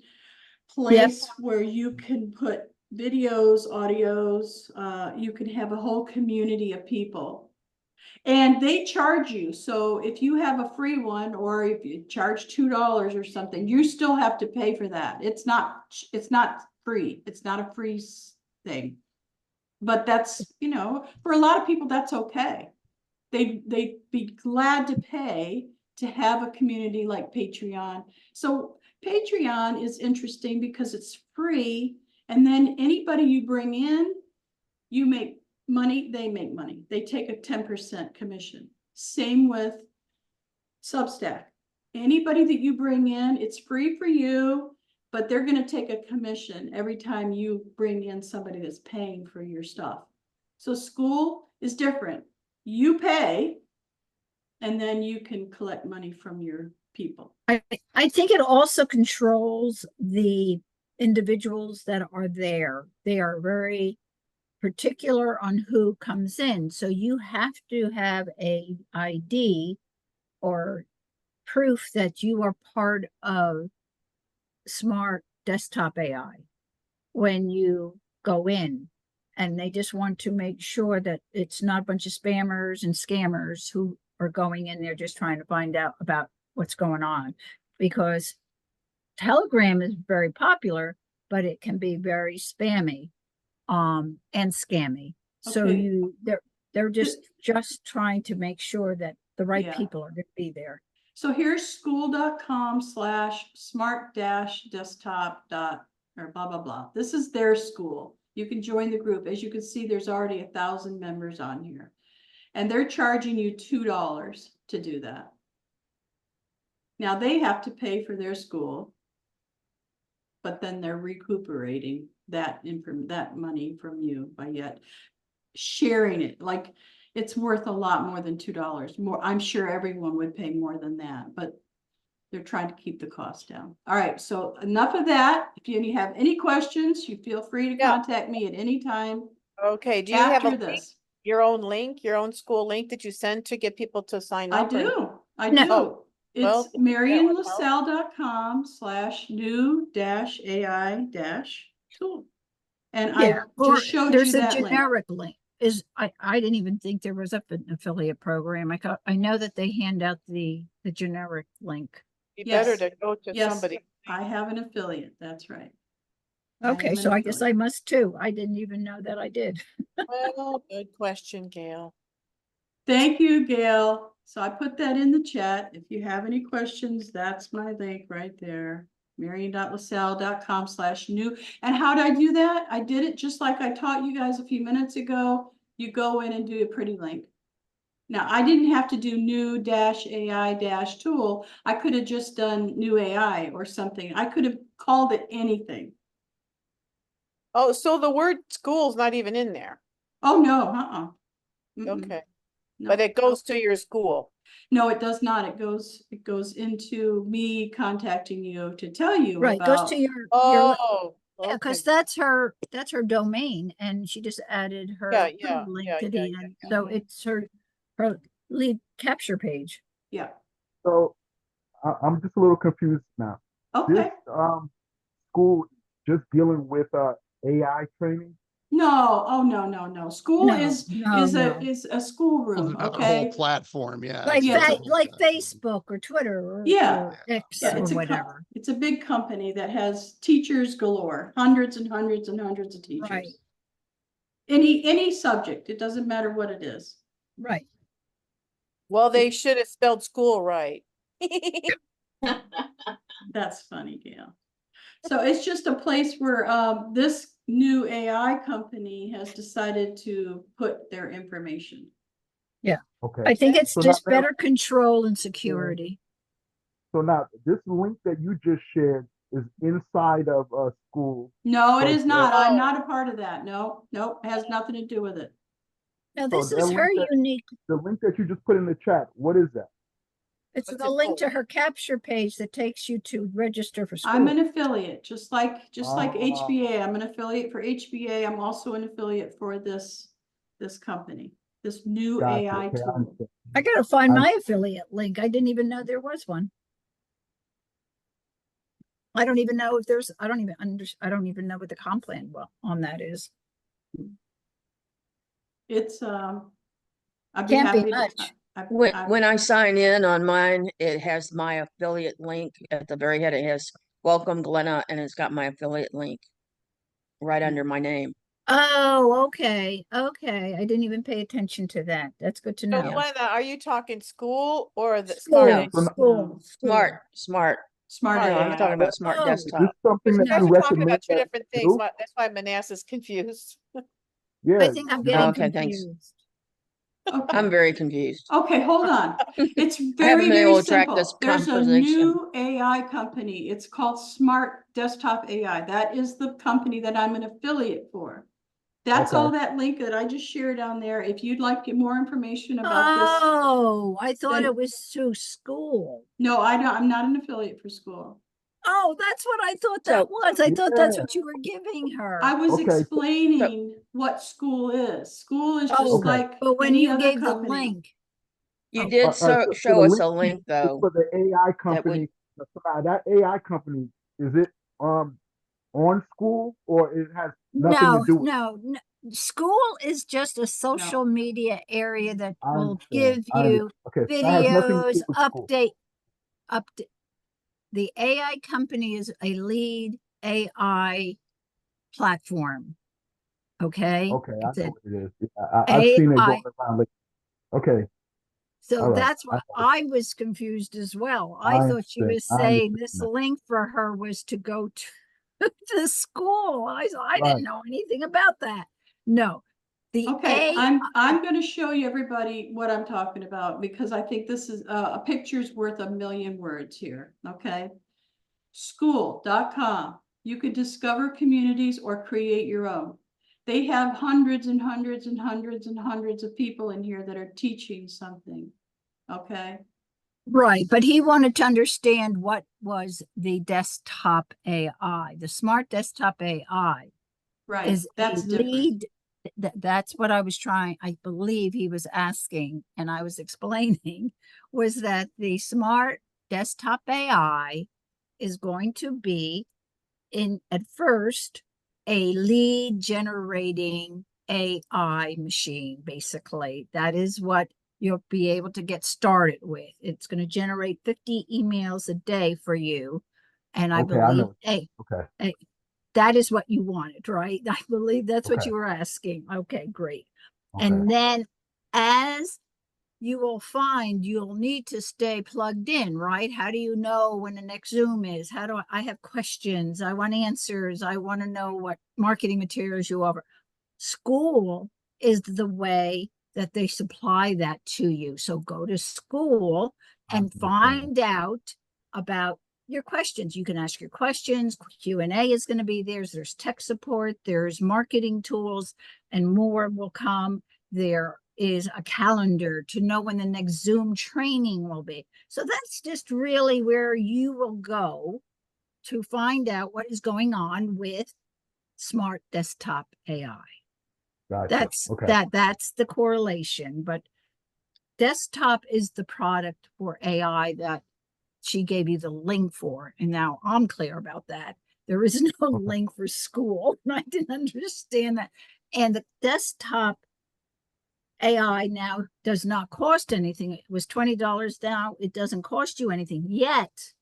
place where you can put videos, audios, you can have a whole community of people. And they charge you. So if you have a free one, or if you charge $2 or something, you still have to pay for that. It's not free. It's not a free thing. But that's, you know, for a lot of people, that's okay. They'd be glad to pay to have a community like Patreon. So Patreon is interesting because it's free, and then anybody you bring in, you make money, they make money. They take a 10% commission. Same with Substack. Anybody that you bring in, it's free for you, but they're going to take a commission every time you bring in somebody that's paying for your stuff. So school is different. You pay, and then you can collect money from your people. I think it also controls the individuals that are there. They are very particular on who comes in. So you have to have a ID or proof that you are part of Smart Desktop AI when you go in. And they just want to make sure that it's not a bunch of spammers and scammers who are going in there just trying to find out about what's going on. Because Telegram is very popular, but it can be very spammy and scammy. So Okay. they're just trying to make sure that the right Yeah. people are going to be there. So here's school.com/smart-desktop or blah, blah, blah. This is their school. You can join the group. As you can see, there's already 1,000 members on here. And they're charging you $2 to do that. Now they have to pay for their school, but then they're recuperating that money from you by yet sharing it. Like, it's worth a lot more than $2 more. I'm sure everyone would pay more than that, but they're trying to keep the cost down. All right, so enough of that. If you have any questions, you feel free to contact me at any time Okay, do you have after a link, this. your own link, your own school link that you send to get people to sign I up? or- do. I No. do. Oh, well, It's that would help. marianlasalle.com/new-ai-tool. And Yeah, I or just showed there's you a that link. generic link. I didn't even think there was an affiliate program. I know that they hand out the generic link. Be better Yes. to go to Yes, somebody. I have an affiliate. That's right. Okay, so I guess I must too. I didn't even know that I did. Well, good question, Gail. Thank you, Gail. So I put that in the chat. If you have any questions, that's my link right there. marian.lasalle.com/new. And how did I do that? I did it just like I taught you guys a few minutes ago. You go in and do a pretty link. Now, I didn't have to do new-ai-tool. I could have just done new AI or something. I could have called it anything. Oh, so the word school's not even in there. Oh, no, Mm-mm. Okay, No. but it goes to your school. No, it does not. It goes into me contacting you to tell you Right, goes to about. your Oh, yeah, because okay. that's her domain, and she just added her Yeah, link yeah, to yeah, the end. So it's her lead capture page. Yeah. So I'm just a little confused now. Okay. This school just dealing with AI training. No. Oh, no. School No, is no. a school It's room. about the whole Okay. platform. Yeah. Like Yeah. like Facebook or Twitter or, Yeah. or X Yeah, or whatever. it's a big company that has teachers galore, hundreds and hundreds and hundreds of teachers. Right. Any subject, it doesn't matter what it is. Right. Well, they should have spelled school right. That's funny, Gail. So it's just a place where this new AI company has decided to put their information. Yeah. Okay. I think it's So just now- better control and security. So now this link that you just shared is inside of a school. No, it Like, is not. I'm Oh. not a part of that. No, it has nothing to do with it. Now, So this that is her link that- unique. The link that you just put in the chat, what is that? It's What's the it link to for? her capture page that takes you to register for school. I'm an affiliate, just like Ah. HBA. I'm an affiliate for HBA. I'm also an affiliate for this company, this new Gotcha. AI Okay, I tool. understand. I gotta find I- my affiliate link. I didn't even know there was one. I don't even know if there's, I don't even know what the comp plan on that is. It's I'd be Can't be happy to. much. When I sign in on mine, it has my affiliate link at the very head. It has welcome Glenna, and it's got my affiliate link right under my name. Oh, okay. Okay. I didn't even pay attention to that. That's good to So know. Glenna, are you talking school or the School, smart? No. school, Smart. Smart No, I'm AI. talking about smart Oh. Is desktop. this something You that guys you are talking recommend? about two that different you things. do? That's why Manasseh's confused. Yeah. I think I'm getting Okay, thanks. confused. Okay. I'm very confused. Okay, hold on. It's haven't very, been able very to track this simple. There's a conversation. new AI company. It's called Smart Desktop AI. That is the company that I'm an affiliate for. That's Okay. all that link that I just shared down there. If you'd like to get more information about Oh, I thought then- it was through school. this. No, I don't. I'm not an affiliate for school. Oh, that's what I thought So- that was. I thought that's Yeah. what you were giving her. I was Okay, so- explaining what school is. School is Oh, just Okay. like But when any you other gave the company. link, You Oh, did so show the us a link link is though. for the AI would- company. That AI company, is it on school, or it has nothing to no, do with? no, no. School is just a social media area that I will understand. give I you understand. Okay, so that has nothing to do videos, with school. update. The AI company is a lead AI platform. Okay. Okay, I It's know an what it is. I've seen it AI. going around. Like, okay, So all right. that's why I was confused as well. I I thought she understand. was I saying understand this now. link for her was to go to school. I Right. didn't know anything about that. No, the Okay, AI. I'm going to show you everybody what I'm talking about because I think this is a picture's worth a million words here. Okay. School.com. You could discover communities or create your own. They have hundreds and hundreds and hundreds and hundreds of people in here that are teaching something. Okay. Right, but he wanted to understand what was the desktop AI. The smart desktop AI Right. is a That's different. lead. That's what I was trying. I believe he was asking, and I was explaining, was that the smart desktop AI is going to be at first a lead generating AI machine, basically. That is what you'll be able to get started with. It's going to generate 50 emails a day for you. And I Okay, I believe, know. hey, Okay, that is what you wanted, right? I believe that's what Okay. you were asking. Okay, great. okay. And then as you will find you'll need to stay plugged in, right? How do you know when the next Zoom is? How do I have questions? I want answers. I want to know what marketing materials you offer. School is the way that they supply that to you. So go to school and understand. find out about your questions. You can ask your questions. Q&A is going to be there. There's tech support. There's marketing tools, and more will come. There is a calendar to know when the next Zoom training will be. So that's just really where you will go to find out what is going on with smart desktop AI. Gotcha. Okay. That's the correlation, but desktop is the product for AI that she gave you the link for. And now I'm clear about that. There is no Okay. link for school. I didn't understand that. And the desktop AI now does not cost anything. It was $20 now. It doesn't cost you anything yet.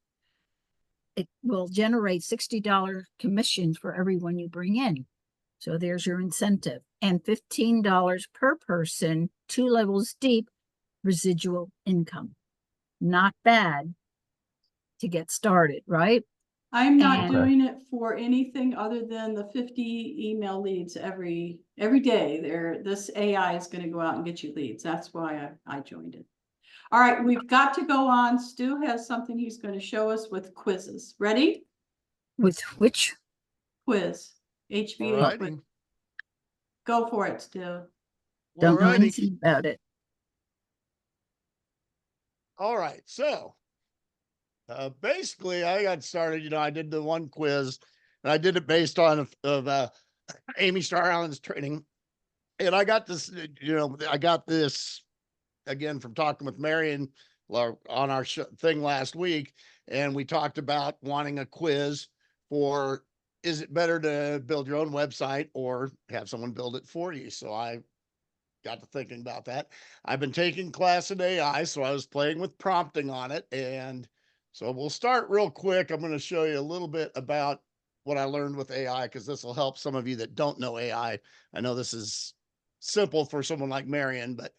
It will generate $60 commissions for everyone you bring in. So there's your incentive. And $15 per person, 2 levels deep, residual income. Not bad to get started, right? I'm not And- doing it for anything other than the 50 email leads every day. This AI is going to go out and get you leads. That's why I joined it. All right, we've got to go on. Stu has something he's going to show us with quizzes. Ready? With which? Quiz. HBA Alrighty. quiz. Go for it, Stu. Don't know Alrighty. anything about it. All right. So basically I got started, I did the one quiz and I did it based on Amy Star Allen's training. And I got this, I got this again from talking with Marion on our thing last week. And we talked about wanting a quiz for, is it better to build your own website or have someone build it for you? So I got to thinking about that. I've been taking class in AI, so I was playing with prompting on it. And so we'll start real quick. I'm going to show you a little bit about what I learned with AI, because this will help some of you that don't know AI. I know this is simple for someone like Marion, but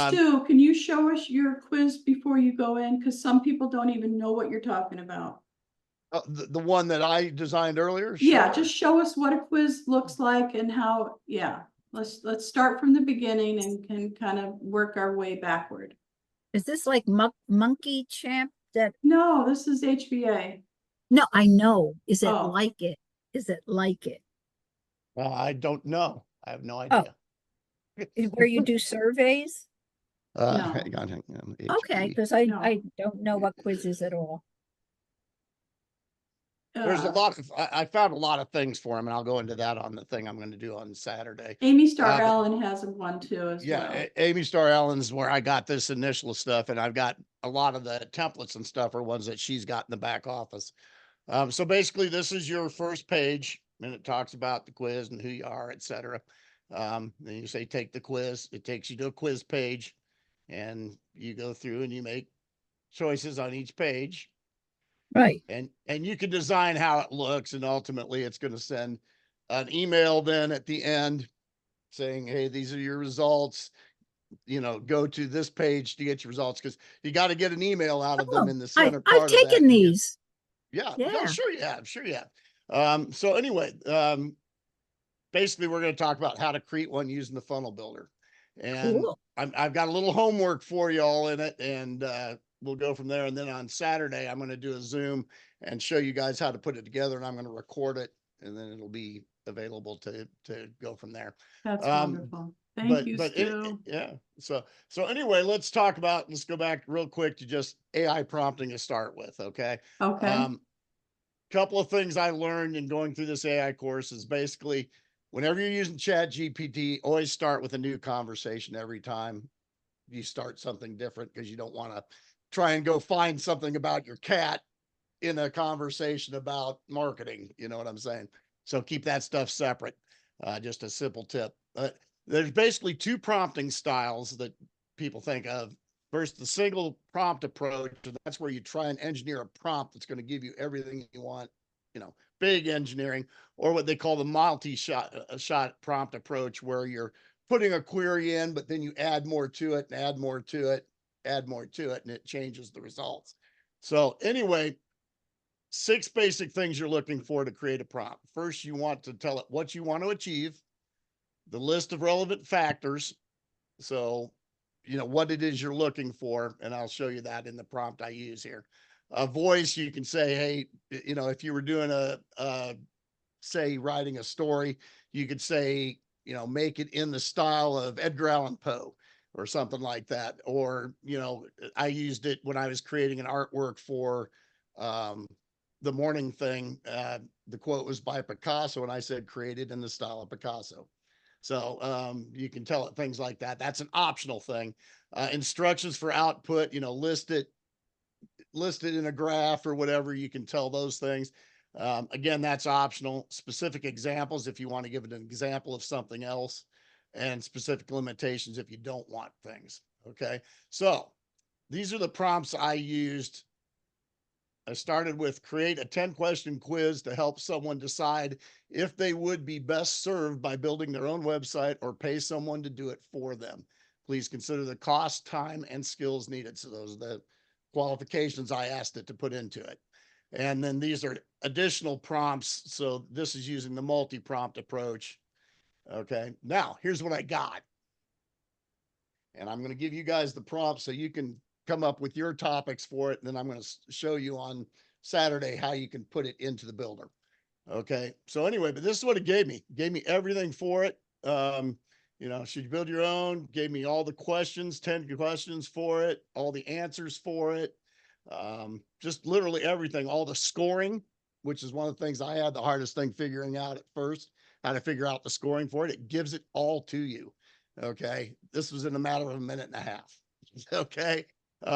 Stu, can you show us your quiz before you go in? Because some people don't even know what you're talking about. the one that I designed earlier. Yeah, Sure. just show us what a quiz looks like and how, yeah. Let's start from the beginning and can kind of work our way backward. Is this like Monkey Champ that? No, this is HBA. No, I know. Is it Oh. like it? Is it like it? I don't know. I have no Oh. idea. Where you do surveys? No. Hang on. Okay, HB. because No. I don't know what quiz is at all. There's a uh, lot of, I found a lot of things for him, and I'll go into that on the thing I'm going to do on Saturday. Amy Star but- Allen has one too as Yeah, well. Amy Star Allen's where I got this initial stuff, and I've got a lot of the templates and stuff are ones that she's got in the back office. So basically, this is your first page, and it talks about the quiz and who you are, etc. Then you say take the quiz. It takes you to a quiz page, and you go through and you make choices on each page. Right. And you can design how it looks, and ultimately it's going to send an email then at the end saying, hey, these are your results, go to this page to get your results, because you got to get an email out of them Oh, in the center I've part of that. taken these. Yeah, Yeah. sure you have, sure you have. So anyway, basically we're going to talk about how to create one using the funnel builder, and Cool. I've got a little homework for you all in it, and we'll go from there. And then on Saturday, I'm going to do a Zoom and show you guys how to put it together, and I'm going to record it, and then it'll be available to go from there. That's Um, wonderful. Thank you, but Stu. yeah. So anyway, let's go back real quick to just AI prompting to start with. Okay. Okay. Couple of things I learned in going through this AI course is basically whenever you're using Chat GPT, always start with a new conversation every time you start something different, because you don't want to try and go find something about your cat in a conversation about marketing. You know what I'm saying? So keep that stuff separate. Just a simple tip. There's basically two prompting styles that people think of. First, the single prompt approach. That's where you try and engineer a prompt that's going to give you everything you want, big engineering, or what they call the multi-shot prompt approach, where you're putting a query in, but then you add more to it and add more to it, add more to it, and it changes the results. So anyway, 6 basic things you're looking for to create a prompt. First, you want to tell it what you want to achieve, the list of relevant factors. So, what it is you're looking for, and I'll show you that in the prompt I use here. A voice, you can say, hey, if you were doing say writing a story, you could say, make it in the style of Edgar Allan Poe or something like that. Or, I used it when I was creating an artwork for the morning thing. The quote was by Picasso, and I said, created in the style of Picasso. So you can tell it things like that. That's an optional thing. Instructions for output, list it in a graph or whatever. You can tell those things. Again, that's optional. Specific examples if you want to give it an example of something else, and specific limitations if you don't want things. Okay. So these are the prompts I used. I started with create a 10-question quiz to help someone decide if they would be best served by building their own website or pay someone to do it for them. Please consider the cost, time, and skills needed. So those are the qualifications I asked it to put into it. And then these are additional prompts. So this is using the multi-prompt approach. Okay. Now here's what I got. And I'm going to give you guys the prompts so you can come up with your topics for it. And then I'm going to show you on Saturday how you can put it into the builder. Okay. So anyway, but this is what it gave me. Gave me everything for it. Should you build your own? Gave me all the questions, 10 questions for it, all the answers for it. Just literally everything, all the scoring, which is one of the things I had the hardest thing figuring out at first, how to figure out the scoring for it. It gives it all to you. Okay. This was in a matter of a minute and a half. Okay.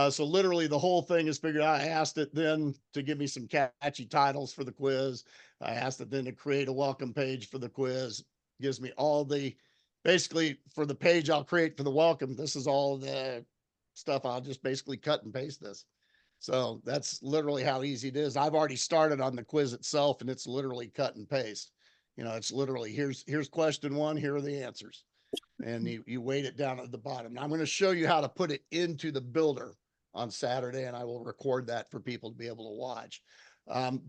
So literally the whole thing is figured out. I asked it then to give me some catchy titles for the quiz. I asked it then to create a welcome page for the quiz. Gives me all the, basically for the page I'll create for the welcome. This is all the stuff. I'll just basically cut and paste this. So that's literally how easy it is. I've already started on the quiz itself, and it's literally cut and paste. It's literally here's question 1. Here are the answers. And you weight it down at the bottom. Now I'm going to show you how to put it into the builder on Saturday, and I will record that for people to be able to watch.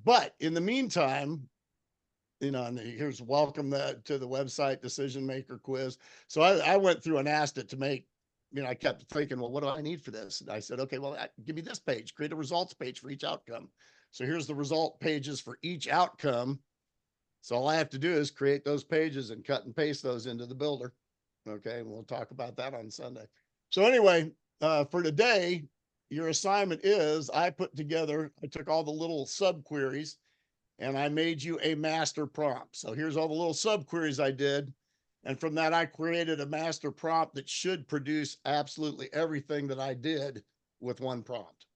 But in the meantime, and here's welcome to the website decision maker quiz. So I went through and asked it to make, I kept thinking, well, what do I need for this? And I said, okay, well, give me this page, create a results page for each outcome. So here's the result pages for each outcome. So all I have to do is create those pages and cut and paste those into the builder. Okay. And we'll talk about that on Sunday. So anyway, for today, your assignment is I took all the little sub queries and I made you a master prompt. So here's all the little sub queries I did. And from that, I created a master prompt that should produce absolutely everything that I did with one prompt.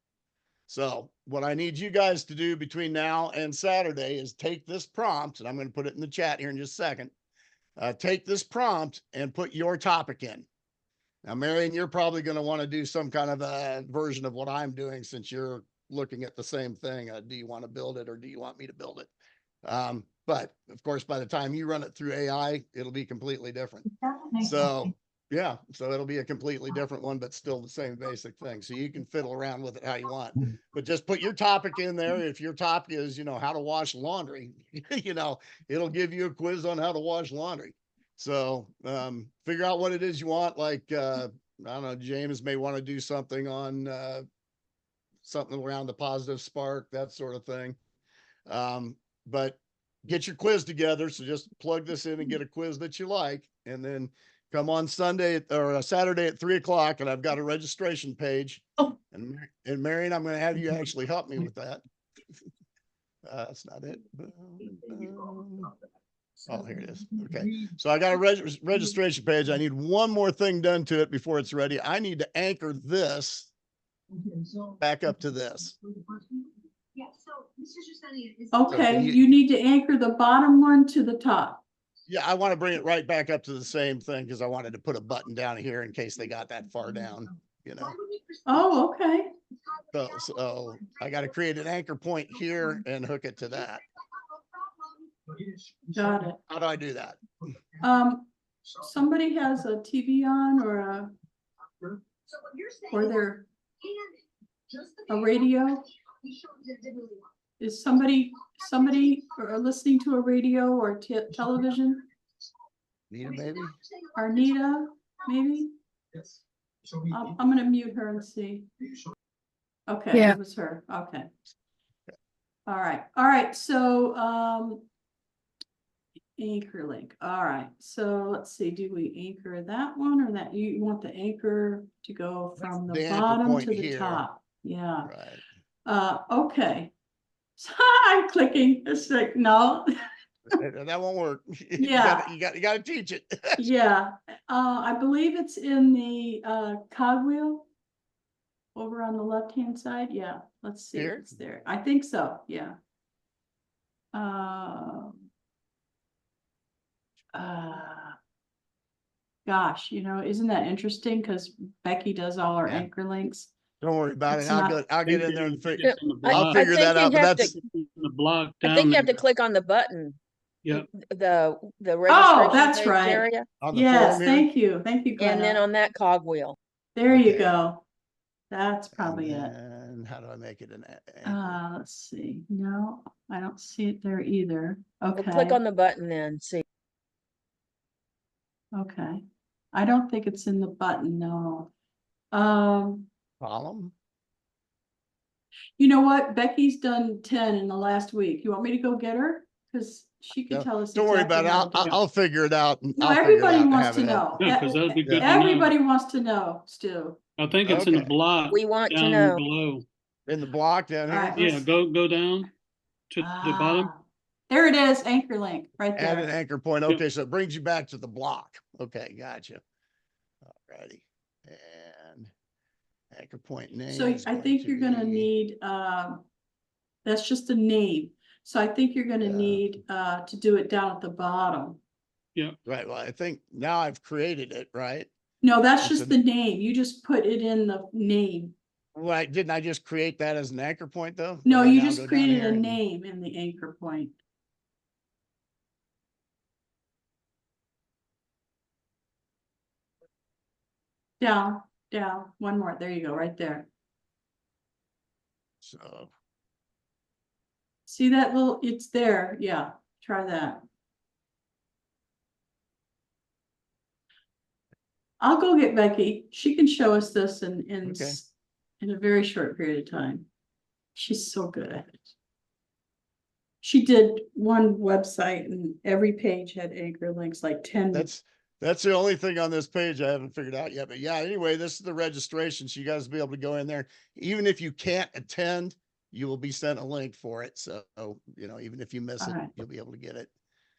So what I need you guys to do between now and Saturday is take this prompt, and I'm going to put it in the chat here in just a second. Take this prompt and put your topic in. Now, Marion, you're probably going to want to do some kind of a version of what I'm doing since you're looking at the same thing. Do you want to build it or do you want me to build it? But of course, by the time you run it through AI, it'll be completely different. So yeah, so it'll be a completely different one, but still the same basic thing. So you can fiddle around with it how you want, but just put your topic in there. If your topic is, how to wash laundry, it'll give you a quiz on how to wash laundry. So figure out what it is you want. Like, I don't know, James may want to do something on something around the positive spark, that sort of thing. But get your quiz together. So just plug this in and get a quiz that you like, and then come on Sunday or Saturday at 3:00. And I've got a registration page. Oh. And Marion, I'm going to have you actually help me with that. That's not it. Oh, here it is. Okay. So I got a registration page. I need one more thing done to it before it's ready. I need to anchor this back up to this. Yeah, so Mr. Giussani is. Okay, you need to anchor the bottom one to the top. Yeah, I want to bring it right back up to the same thing because I wanted to put a button down here in case they got that far down, Oh, okay. So I got to create an anchor point here and hook it to that. Got it. How do I do that? Somebody has a TV on or they're a radio. Is somebody listening to a radio or television? Nita, maybe? Arnita, maybe? Yes. I'm gonna mute her and see. Okay, Yeah. it was her. Okay. All right. So anchor link. All right. So let's see. Do we anchor that one or that? You want the anchor to go from the bottom to the top? Yeah. Right. Okay. So I'm clicking. It's like no. That won't work. Yeah. You got to teach it. Yeah. I believe it's in the cogwheel over on the left hand side. Yeah. Let's see if it's there. I think so. Yeah. Gosh, isn't that interesting? Because Becky does all our anchor links. Don't worry about It's it. not- I'll get in there and figure. I I'll figure think that out. you But have that's The block I down think you have to there. click on the button. Yeah. The registration that's page right. area, on the Yes, form here. thank you. Thank you, Glenna. and then on that cogwheel. There you Okay. go. That's probably it. And how do I make it an anchor? Let's see. No, I don't see it there either. Well, Okay. click on the button then, see. Okay. I don't think it's in the button, no. Column? You know what? Becky's done 10 in the last week. You want me to go get her? Because she can No, tell us. Don't worry about exactly it. how to do it. I'll figure it out. No, I'll figure it everybody out and wants have to it know. up. Yeah, because that'd be good to know. Everybody wants to know, Stu. I think it's in the Okay. block We want to down know. below. In the block down here. All right. Yeah, go down to the bottom. There it is, anchor link, right Add an there. anchor point. Yep. Okay, so it brings you back to the block. Okay, gotcha. Alrighty. And anchor point name. So is I going think to you're gonna be- need, that's just a name. So I think you're gonna Yeah. need to do it down at the bottom. Right. Well, I think now I've created it, right? No, that's It's just a- the name. You just put it in the name. Right. Didn't I just create that as an anchor point though? No, Do I you now just go down created here a and- name in the anchor point. Down, one more. There you go, right there. So, See that little, it's there. Yeah, try that. I'll go get Becky. She can show us this in Okay. in a very short period of time. She's so good at it. She did one website and every page had anchor links, like 10. that's the only thing on this page I haven't figured out yet. But yeah, anyway, this is the registration. So you guys will be able to go in there. Even if you can't attend, you will be sent a link for it. So, even if you miss All it, right. you'll be able to get it.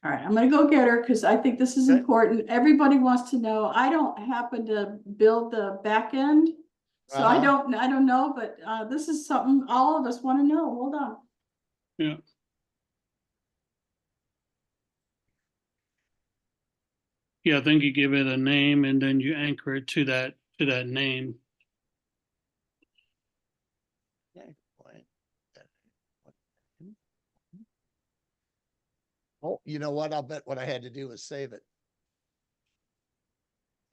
All right, I'm gonna go get her because I think this is Okay. important. Everybody wants to know. I don't happen to build the back end. So I Uh-huh. don't know, but this is something all of us want to know. Hold on. Yeah. Yeah, I think you give it a name and then you anchor it to that name. Oh, you know what? I'll bet what I had to do was save it.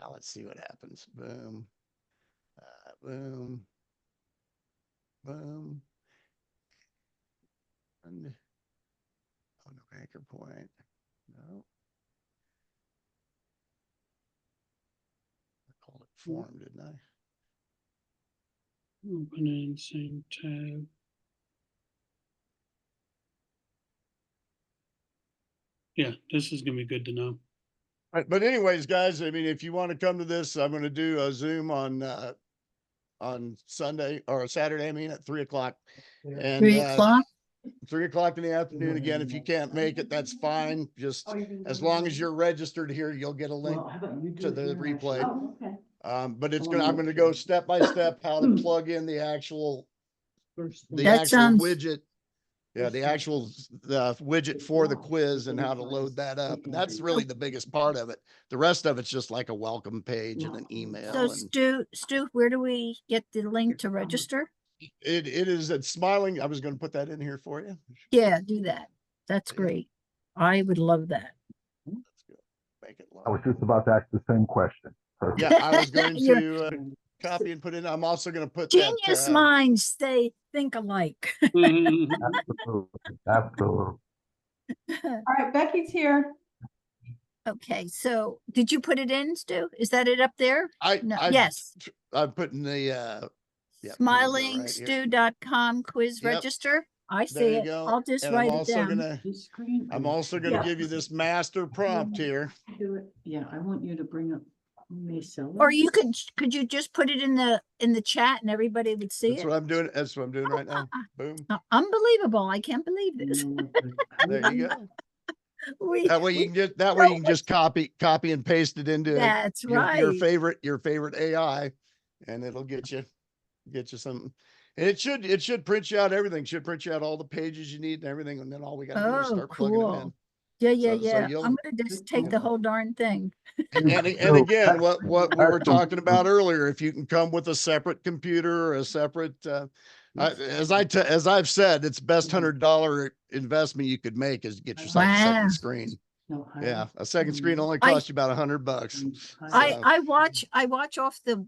Now let's see what happens. Boom. Boom. Boom. And, oh, no anchor point. No. I called it form, didn't I? Open in same tab. Yeah, this is gonna be good to know. Right, but anyways, guys, I mean, if you want to come to this, I'm going to do a Zoom on Sunday or Saturday, I mean, at 3:00. And 3 o'clock? 3:00 in the afternoon. Again, if you can't make it, that's fine. Just as long as you're registered here, you'll get a link to the replay. Oh, okay. But I'm going to go step by step how to plug in the actual That sounds- widget. Yeah, the actual widget for the quiz and how to load that up. And that's really the biggest part of it. The rest of it's just like a welcome page and an email. So Stu, where do we get the link to register? It is at Smiling. I was going to put that in here for you. Yeah, do that. That's great. I would love that. Let's go. Make it I was live. just about to ask the same question. Perfect. Yeah, I was going You're- to copy and put in. I'm also going to put Genius that. minds, they think alike. Mhm. Absolutely. Absolutely. All right, Becky's here. Okay, so did you put it in, Stu? Is that it up there? No, yes. I'm putting the yeah, SmilingStew.com quiz Yep. register. I there see you it. go. I'll just And write I'm it also down. gonna give you this master prompt here. Do it. Yeah, I want you to bring up Marcella. Or you could you just put it in the chat and everybody would see That's it? what I'm doing. That's what I'm doing right now. Boom. Unbelievable. I can't believe this. There you go. We- That way you can just copy and paste it into That's your right. favorite AI, and it'll get you something. And it should print you out everything. Should print you out all the pages you need and everything, and then all we got to do is Oh, start plugging them in. cool. Yeah, So yeah. you'll- I'm gonna just take the whole darn thing. And again, what we were talking about earlier, if you can come with a separate computer or a separate, as I've said, it's best $100 investment you could make is to get yourself a Wow. second screen. No, Yeah, a second screen only I- costs you about $100. I watch off the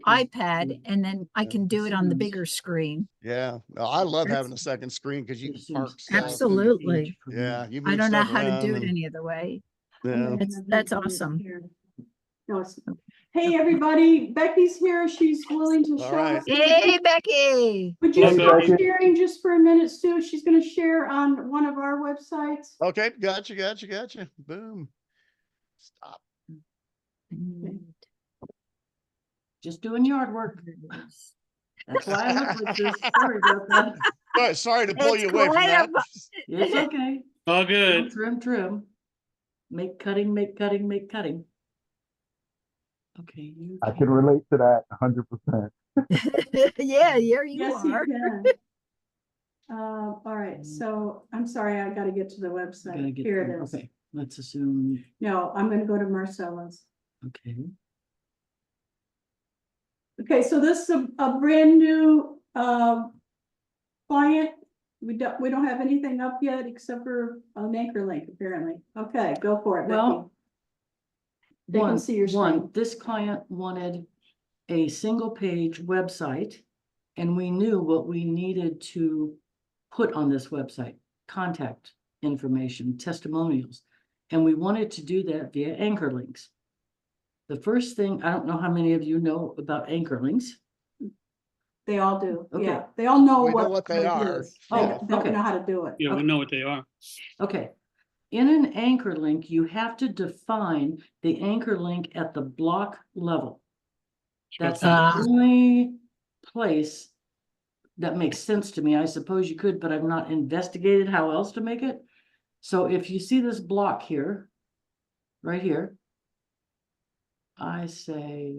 iPad and then I can do it on the bigger screen. Yeah, no, I love having a second screen because you can park stuff. Absolutely. Yeah, you I move don't know stuff how to do around it any other way. Yeah. That's awesome. No, hey, everybody, Becky's here. She's willing to All show right. us. Hey, Becky. Would you Hey, start Becky. sharing just for a minute, Stu? She's gonna share on one of our websites. Okay, gotcha. Boom. Stop. Just doing yard work. That's why I look like this. Sorry about that. Sorry to pull It's you away from quite that. It's okay. All good. Trim. Make cutting. Okay. I can relate to that 100%. Yeah, here you Yes, you are. can. All right, so I'm sorry, I gotta get to the website. Here it is. Okay, let's assume, No, I'm gonna go to Marcella's. okay. Okay, so this is a brand new client. We don't have anything up yet except for an anchor link, apparently. Okay, go for it, Becky. Well, They can see your screen. this client wanted a single page website, and we knew what we needed to put on this website: contact information, testimonials. And we wanted to do that via anchor links. The first thing, I don't know how many of you know about anchor links. They all do, Okay. yeah. They all know We know what they it are. is. Yeah. They don't Okay. know how to do it. Yeah, we know what they are. Okay. In an anchor link, you have to define the anchor link at the block level. That's the only place that makes sense to me. I suppose you could, but I've not investigated how else to make it. So if you see this block here, right here, I say,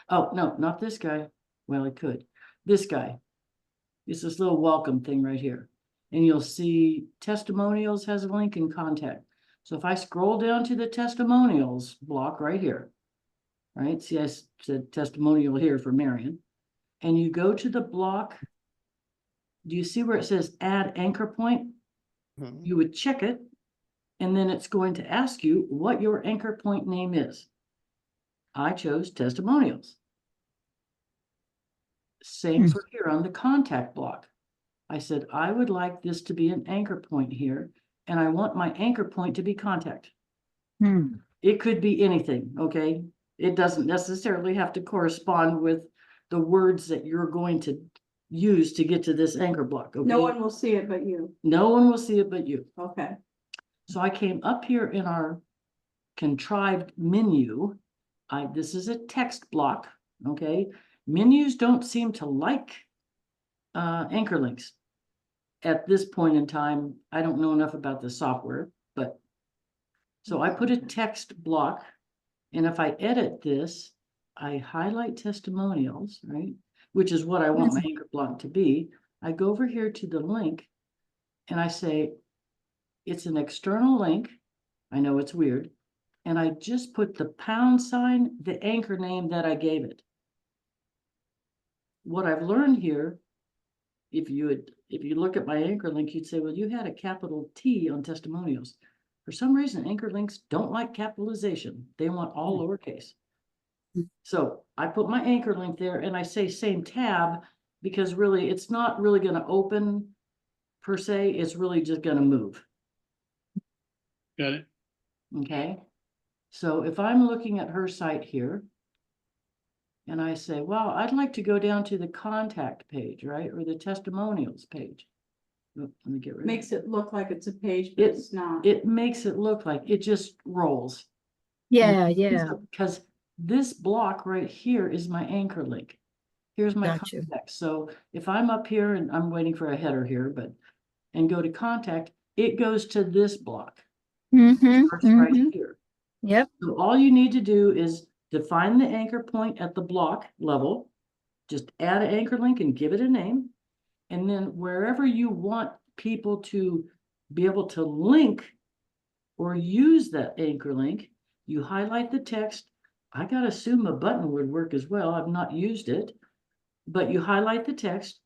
oh, no, not this guy. Well, I could. This guy. It's this little welcome thing right here. And you'll see testimonials has a link and contact. So if I scroll down to the testimonials block right here, right? See, I said testimonial here for Marion. And you go to the block. Do you see where it says add anchor point? You would check it. And then it's going to ask you what your anchor point name is. I chose testimonials. Same for here on the contact block. I said, I would like this to be an anchor point here, and I want my anchor point to be contact. It could be anything, okay? It doesn't necessarily have to correspond with the words that you're going to use to get to this anchor block, okay? No one will see it but you. No one will see it but you. Okay. So I came up here in our contrived menu. This is a text block, okay? Menus don't seem to like anchor links. At this point in time, I don't know enough about the software, but so I put a text block, and if I edit this, I highlight testimonials, right? Which is what I want my anchor block to be. I go over here to the link and I say, it's an external link. I know it's weird. And I just put the #, the anchor name that I gave it. What I've learned here, if you look at my anchor link, you'd say, well, you had a capital T on testimonials. For some reason, anchor links don't like capitalization. They want all lowercase. So I put my anchor link there and I say same tab because really it's not really going to open per se. It's really just going to move. Got it. Okay. So if I'm looking at her site here and I say, well, I'd like to go down to the contact page, right? Or the testimonials page. Let me get rid of Makes it look like it's a page, but it's not. It makes it look like it just rolls. Yeah, And yeah. because this block right here is my anchor link. Here's my Gotcha. contact. So if I'm up here and I'm waiting for a header here, and go to contact, it goes to this block. Starts right here. Yep. So all you need to do is define the anchor point at the block level. Just add an anchor link and give it a name. And then wherever you want people to be able to link or use that anchor link, you highlight the text. I gotta assume a button would work as well. I've not used it, but you highlight the text,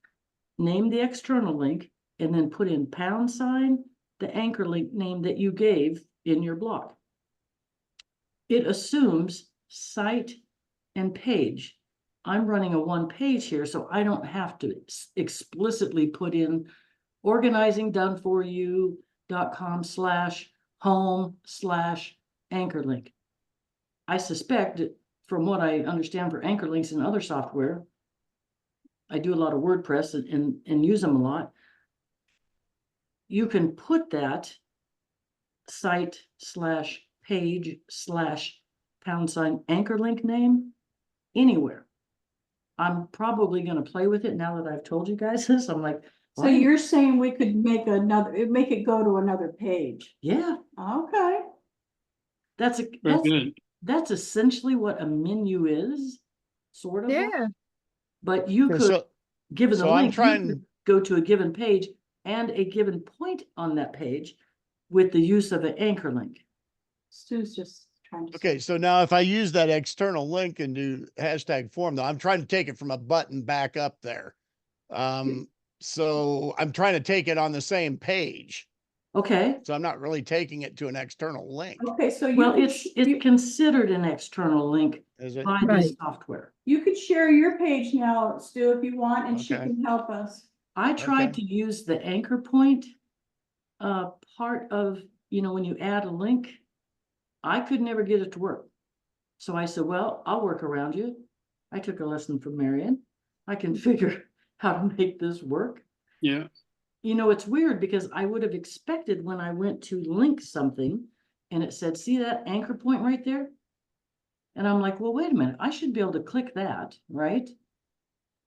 name the external link, and then put in #, the anchor link name that you gave in your block. It assumes site and page. I'm running a one page here, so I don't have to explicitly put in organizingdoneforyou.com/home/anchor link. I suspect from what I understand for anchor links in other software, I do a lot of WordPress and use them a lot. You can put that site/page/#anchor link name anywhere. I'm probably going to play with it now that I've told you guys this. I'm like, So you're saying we could make it go to another page? yeah, Okay. Very good. That's essentially what a menu is, sort of. Yeah. But you Okay, could, given the so I'm link, you trying- could go to a given page and a given point on that page with the use of an anchor link. Stu's just trying to. Okay, so now if I use that external link and do #form, though, I'm trying to take it from a button back up there. So I'm trying to take it on the same page. Okay. So I'm not really taking it to an external link. Okay, so Well, it's considered an external link Is it? by this Right. software. you could share your page now, Stu, if you want, and she Okay. can help us. I tried Okay. to use the anchor point part of, when you add a link, I could never get it to work. So I said, well, I'll work around you. I took a lesson from Marion. I can figure how to make this work. Yeah. It's weird because I would have expected when I went to link something and it said, see that anchor point right there? And I'm like, well, wait a minute, I should be able to click that, right?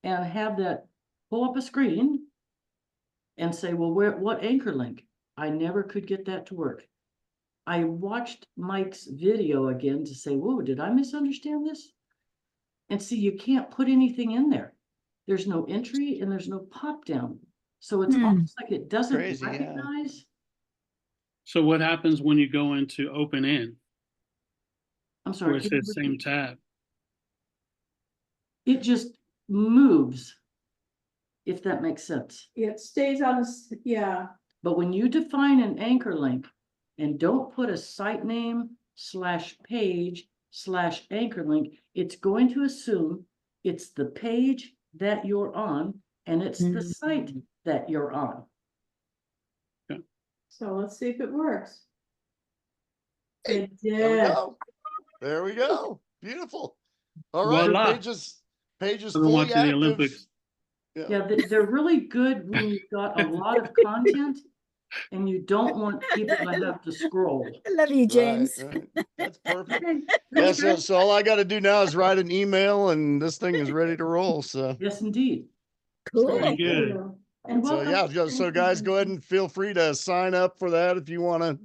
And have that pull up a screen and say, well, what anchor link? I never could get that to work. I watched Mike's video again to say, whoa, did I misunderstand this? And see, you can't put anything in there. There's no entry and there's no pop down. So it's almost like it doesn't Crazy, yeah. recognize. So what happens when you go into open in, I'm where sorry. it can you says same repeat? tab? It just moves, if that makes sense. It stays on, yeah. But when you define an anchor link and don't put a site name /page /anchor link, it's going to assume it's the page that you're on and it's the site that you're on. So let's see if it works. It There we did. go. There we go. Beautiful. All right, Voila. pages I'm fully watching the active. Olympics. Yeah, they're really good when you've got a lot of content and you don't want people to have to scroll. I love you, James. Right. That's perfect. Okay, Yeah, so all I got to do now is write an email and this thing is ready to roll. So, Yes, indeed. Cool. Very thank good. you. And so welcome. yeah, to so guys, go ahead and feel free to sign up for that if you want to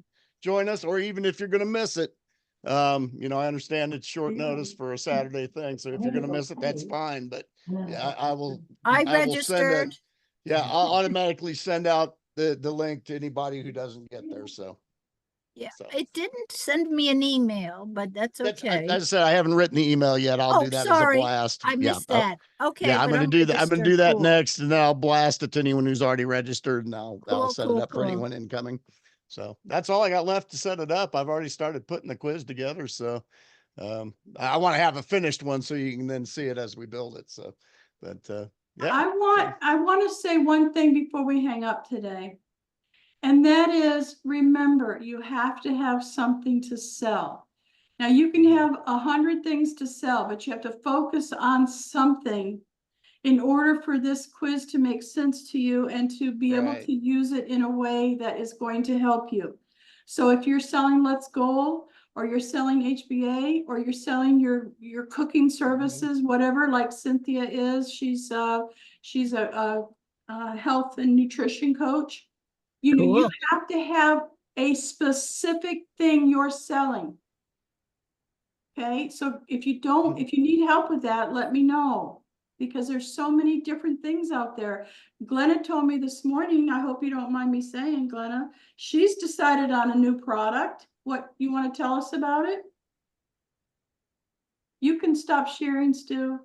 join us, or even if you're going to miss it. You know, I understand it's short notice for a Saturday thing, so if you're going to miss it, that's fine. But yeah, I will I will send registered. I'll automatically send out the link to anybody who doesn't get there. So Yeah, so. it didn't send me an email, but that's okay. As I said, I haven't written the email yet. I'll do Oh, that as a sorry. blast. I Yeah, missed that. Okay, yeah, I'm but going to do that. I'm going to registered. do that Cool. next, and then I'll blast it to anyone who's already registered, and I'll Cool, set it cool, up for cool. anyone incoming. So that's all I got left to set it up. I've already started putting the quiz together. So I want to have a finished one so you can then see it as we build it. So, but yeah. I want to say one thing before we hang up today. And that is, remember, you have to have something to sell. Now you can have 100 things to sell, but you have to focus on something in order for this quiz to make sense to you and to be able Right. to use it in a way that is going to help you. So if you're selling Let's Go, or you're selling HBA, or you're selling your cooking services, whatever, like Cynthia is, she's a health and nutrition coach. You know, you Cool. have to have a specific thing you're selling. Okay, so if you need help with that, let me know, because there's so many different things out there. Glenna told me this morning, I hope you don't mind me saying, Glenna, she's decided on a new product. What, you want to tell us about it? You can stop sharing, Stu.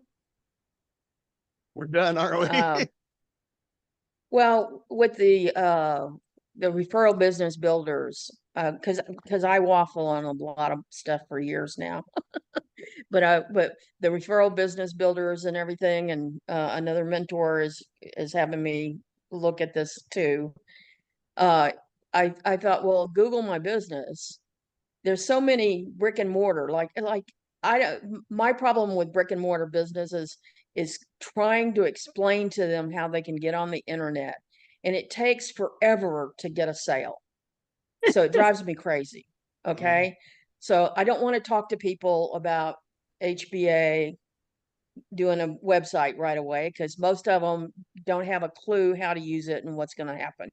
We're done, aren't we? Well, with the referral business builders, because I waffle on a lot of stuff for years now. But the referral business builders and everything, and another mentor is having me look at this too. I thought, well, Google My Business. There's so many brick and mortar, my problem with brick and mortar businesses is trying to explain to them how they can get on the internet, and it takes forever to get a sale. So it drives me crazy. Okay. So I don't want to talk to people about HBA doing a website right away, because most of them don't have a clue how to use it and what's going to happen,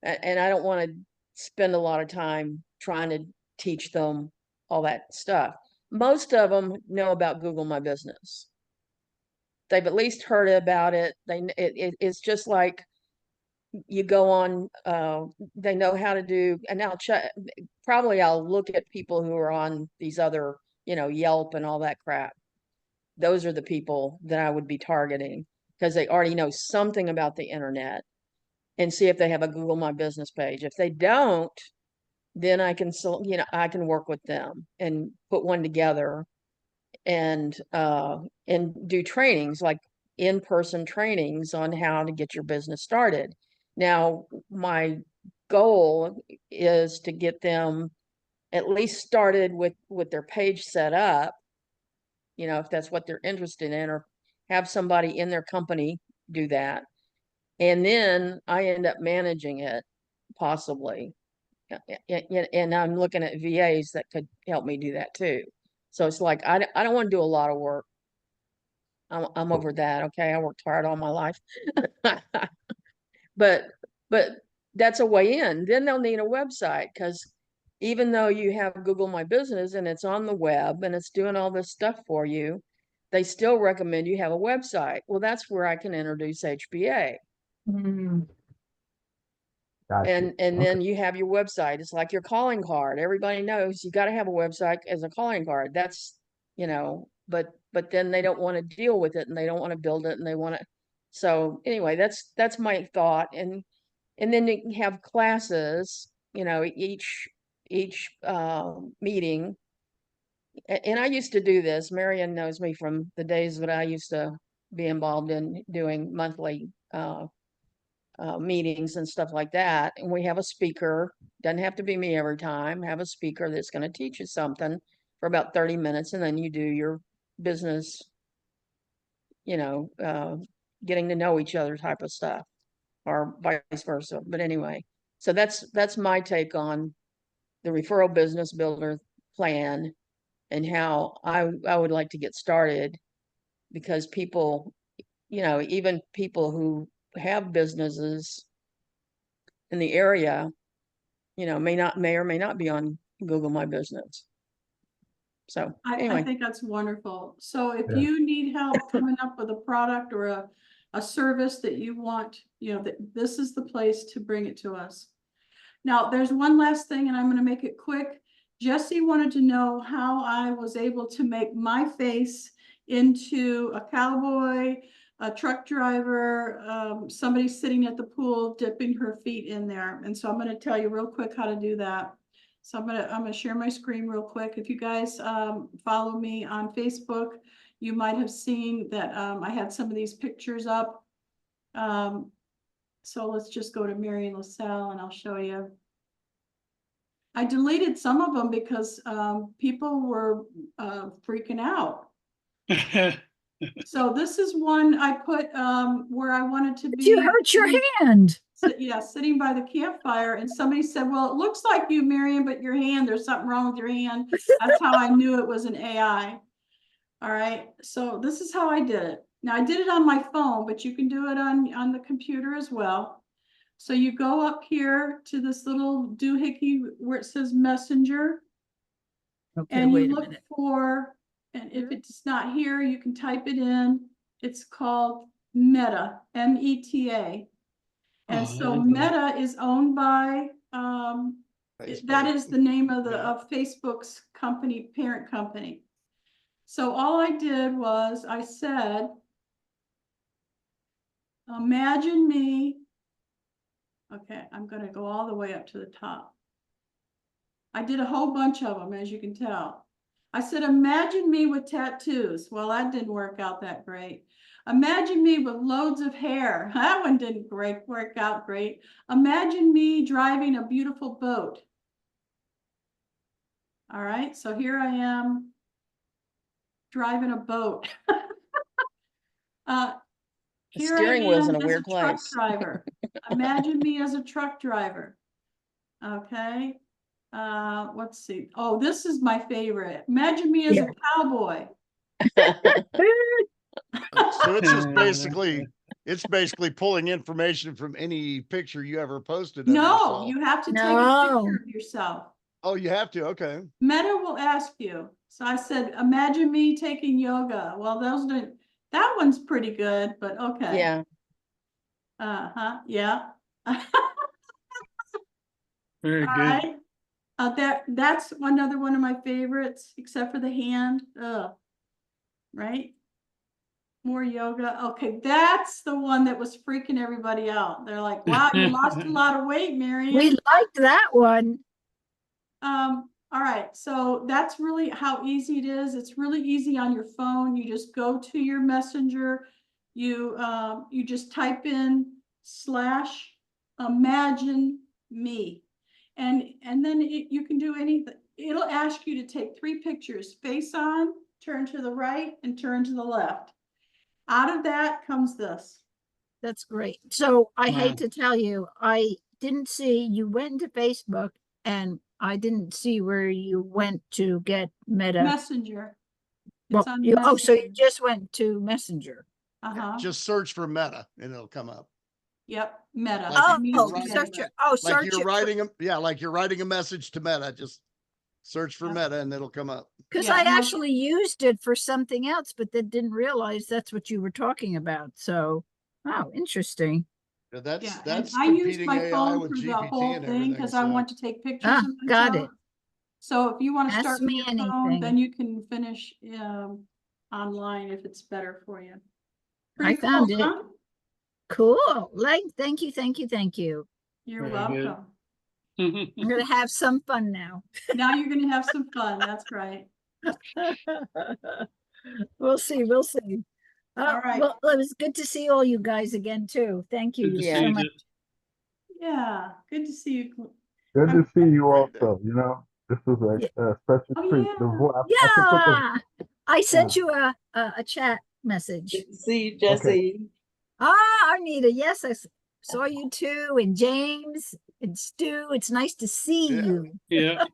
and I don't want to spend a lot of time trying to teach them all that stuff. Most of them know about Google My Business. They've at least heard about it. It's just like you go on, they know how to do, and I'll look at people who are on these other, Yelp and all that crap. Those are the people that I would be targeting, because they already know something about the internet, and see if they have a Google My Business page. If they don't, then I can work with them and put one together, and do trainings, like in-person trainings on how to get your business started. Now, my goal is to get them at least started with their page set up, if that's what they're interested in, or have somebody in their company do that. And then I end up managing it, possibly. And I'm looking at VAs that could help me do that too. So it's like, I don't want to do a lot of work. I'm over that. Okay. I worked hard all my life. But that's a way in. Then they'll need a website, because even though you have Google My Business and it's on the web and it's doing all this stuff for you, they still recommend you have a website. Well, that's where I can introduce HBA. Gotcha. And Okay. then you have your website. It's like your calling card. Everybody knows you got to have a website as a calling card. That's, but then they don't want to deal with it and they don't want to build it and they want to. So anyway, that's my thought. And then you can have classes, each meeting. And I used to do this. Marion knows me from the days that I used to be involved in doing monthly meetings and stuff like that. And we have a speaker, doesn't have to be me every time, have a speaker that's going to teach you something for about 30 minutes. And then you do your business, getting to know each other type of stuff, or vice versa. But anyway, so that's my take on the referral business builder plan and how I would like to get started, because people, even people who have businesses in the area, may or may not be on Google My Business. So I anyway, think that's wonderful. So if Yeah. you need help coming up with a product or a service that you want, this is the place to bring it to us. Now, there's one last thing, and I'm going to make it quick. Jesse wanted to know how I was able to make my face into a cowboy, a truck driver, somebody sitting at the pool, dipping her feet in there. And so I'm going to tell you real quick how to do that. So I'm gonna share my screen real quick. If you guys follow me on Facebook, you might have seen that I had some of these pictures up. So let's just go to Marion LaSalle and I'll show you. I deleted some of them because people were freaking out. So this is one I put where I wanted to be. You hurt your hand. Yeah, sitting by the campfire, and somebody said, well, it looks like you, Marion, but your hand, there's something wrong with your hand. That's how I knew it was an AI. All right, so this is how I did it. Now I did it on my phone, but you can do it on the computer as well. So you go up here to this little doohickey where it says Messenger. Okay, And you wait a look minute. for, and if it's not here, you can type it in. It's called Meta, M-E-T-A. And so Meta is owned by, that is the name of of Facebook's parent company. So all I did was I said, imagine me. Okay, I'm going to go all the way up to the top. I did a whole bunch of them, as you can tell. I said, imagine me with tattoos. Well, that didn't work out that great. Imagine me with loads of hair. That one didn't work out great. Imagine me driving a beautiful boat. All right, so here I am driving a boat. the Here steering I wheel's am in a as weird a truck place. driver. Imagine me as a truck driver. Okay. Let's see. Oh, this is my favorite. Imagine me as a cowboy. So it's just basically pulling information from any picture you ever posted of No, yourself. you have to take a No. picture of yourself. Oh, you have to. Okay. Meta will ask you. So I said, imagine me taking yoga. Well, that one's pretty good, but okay. Yeah. Yeah. Very All good. right. That's another one of my favorites, except for the hand. Right? More yoga. Okay, that's the one that was freaking everybody out. They're like, wow, you lost a lot of weight, Marion. We liked that one. All right, so that's really how easy it is. It's really easy on your phone. You just go to your messenger. You just type in /imagine me. And then you can do anything. It'll ask you to take 3 pictures, face on, turn to the right, and turn to the left. Out of that comes this. That's great. So I Wow. hate to tell you, I didn't see you went to Facebook and I didn't see where you went to get Meta. Messenger. Well, on oh, so you Messenger. just went to Messenger. Uh-huh, Just search for Meta and it'll come up. yep, Meta. Like It you means were Oh, writing together. search it, oh, Like search you're it, writing like you're writing a message to Meta, just search for Yep. Meta and it'll come up. because Yeah, I now- actually used it for something else, but then didn't realize that's what you were talking about. So, oh, interesting. Yeah, Yeah, and that's I use competing my AI phone with for the GPT whole and thing everything. because I So want to take pictures Ah, of got myself. it. So if you want to Ask start with me your phone, anything. then you can finish online if it's better for you. I Pretty cool, found it. huh? Cool. Like, thank you, thank you, thank you. You're Very good. welcome. I'm gonna have some fun now. Now you're gonna have some fun, that's right. We'll see, we'll see. All right. Well, it was good to see all you guys again too. Thank Good you to Yeah. see so you, much. Jess. Yeah, good to see you. Good to see you Great day. also, you know, this was Yeah. a special Oh, treat. The yeah. vo- I can put the, Yeah, I sent you a chat message. Good to see you, Jesse. Ah, Arnita, yes, saw you too, and James and Stu. It's nice to see Yeah. you Yeah.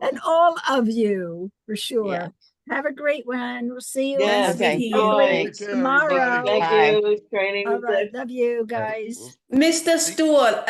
and all of you for sure. Yeah. Have a great one. We'll see you Yes, Okay, see All you. right, thanks. take care, everybody. tomorrow. Thank Bye. you. Training All with right, the love you All right, guys. we'll- Mr. Stewart,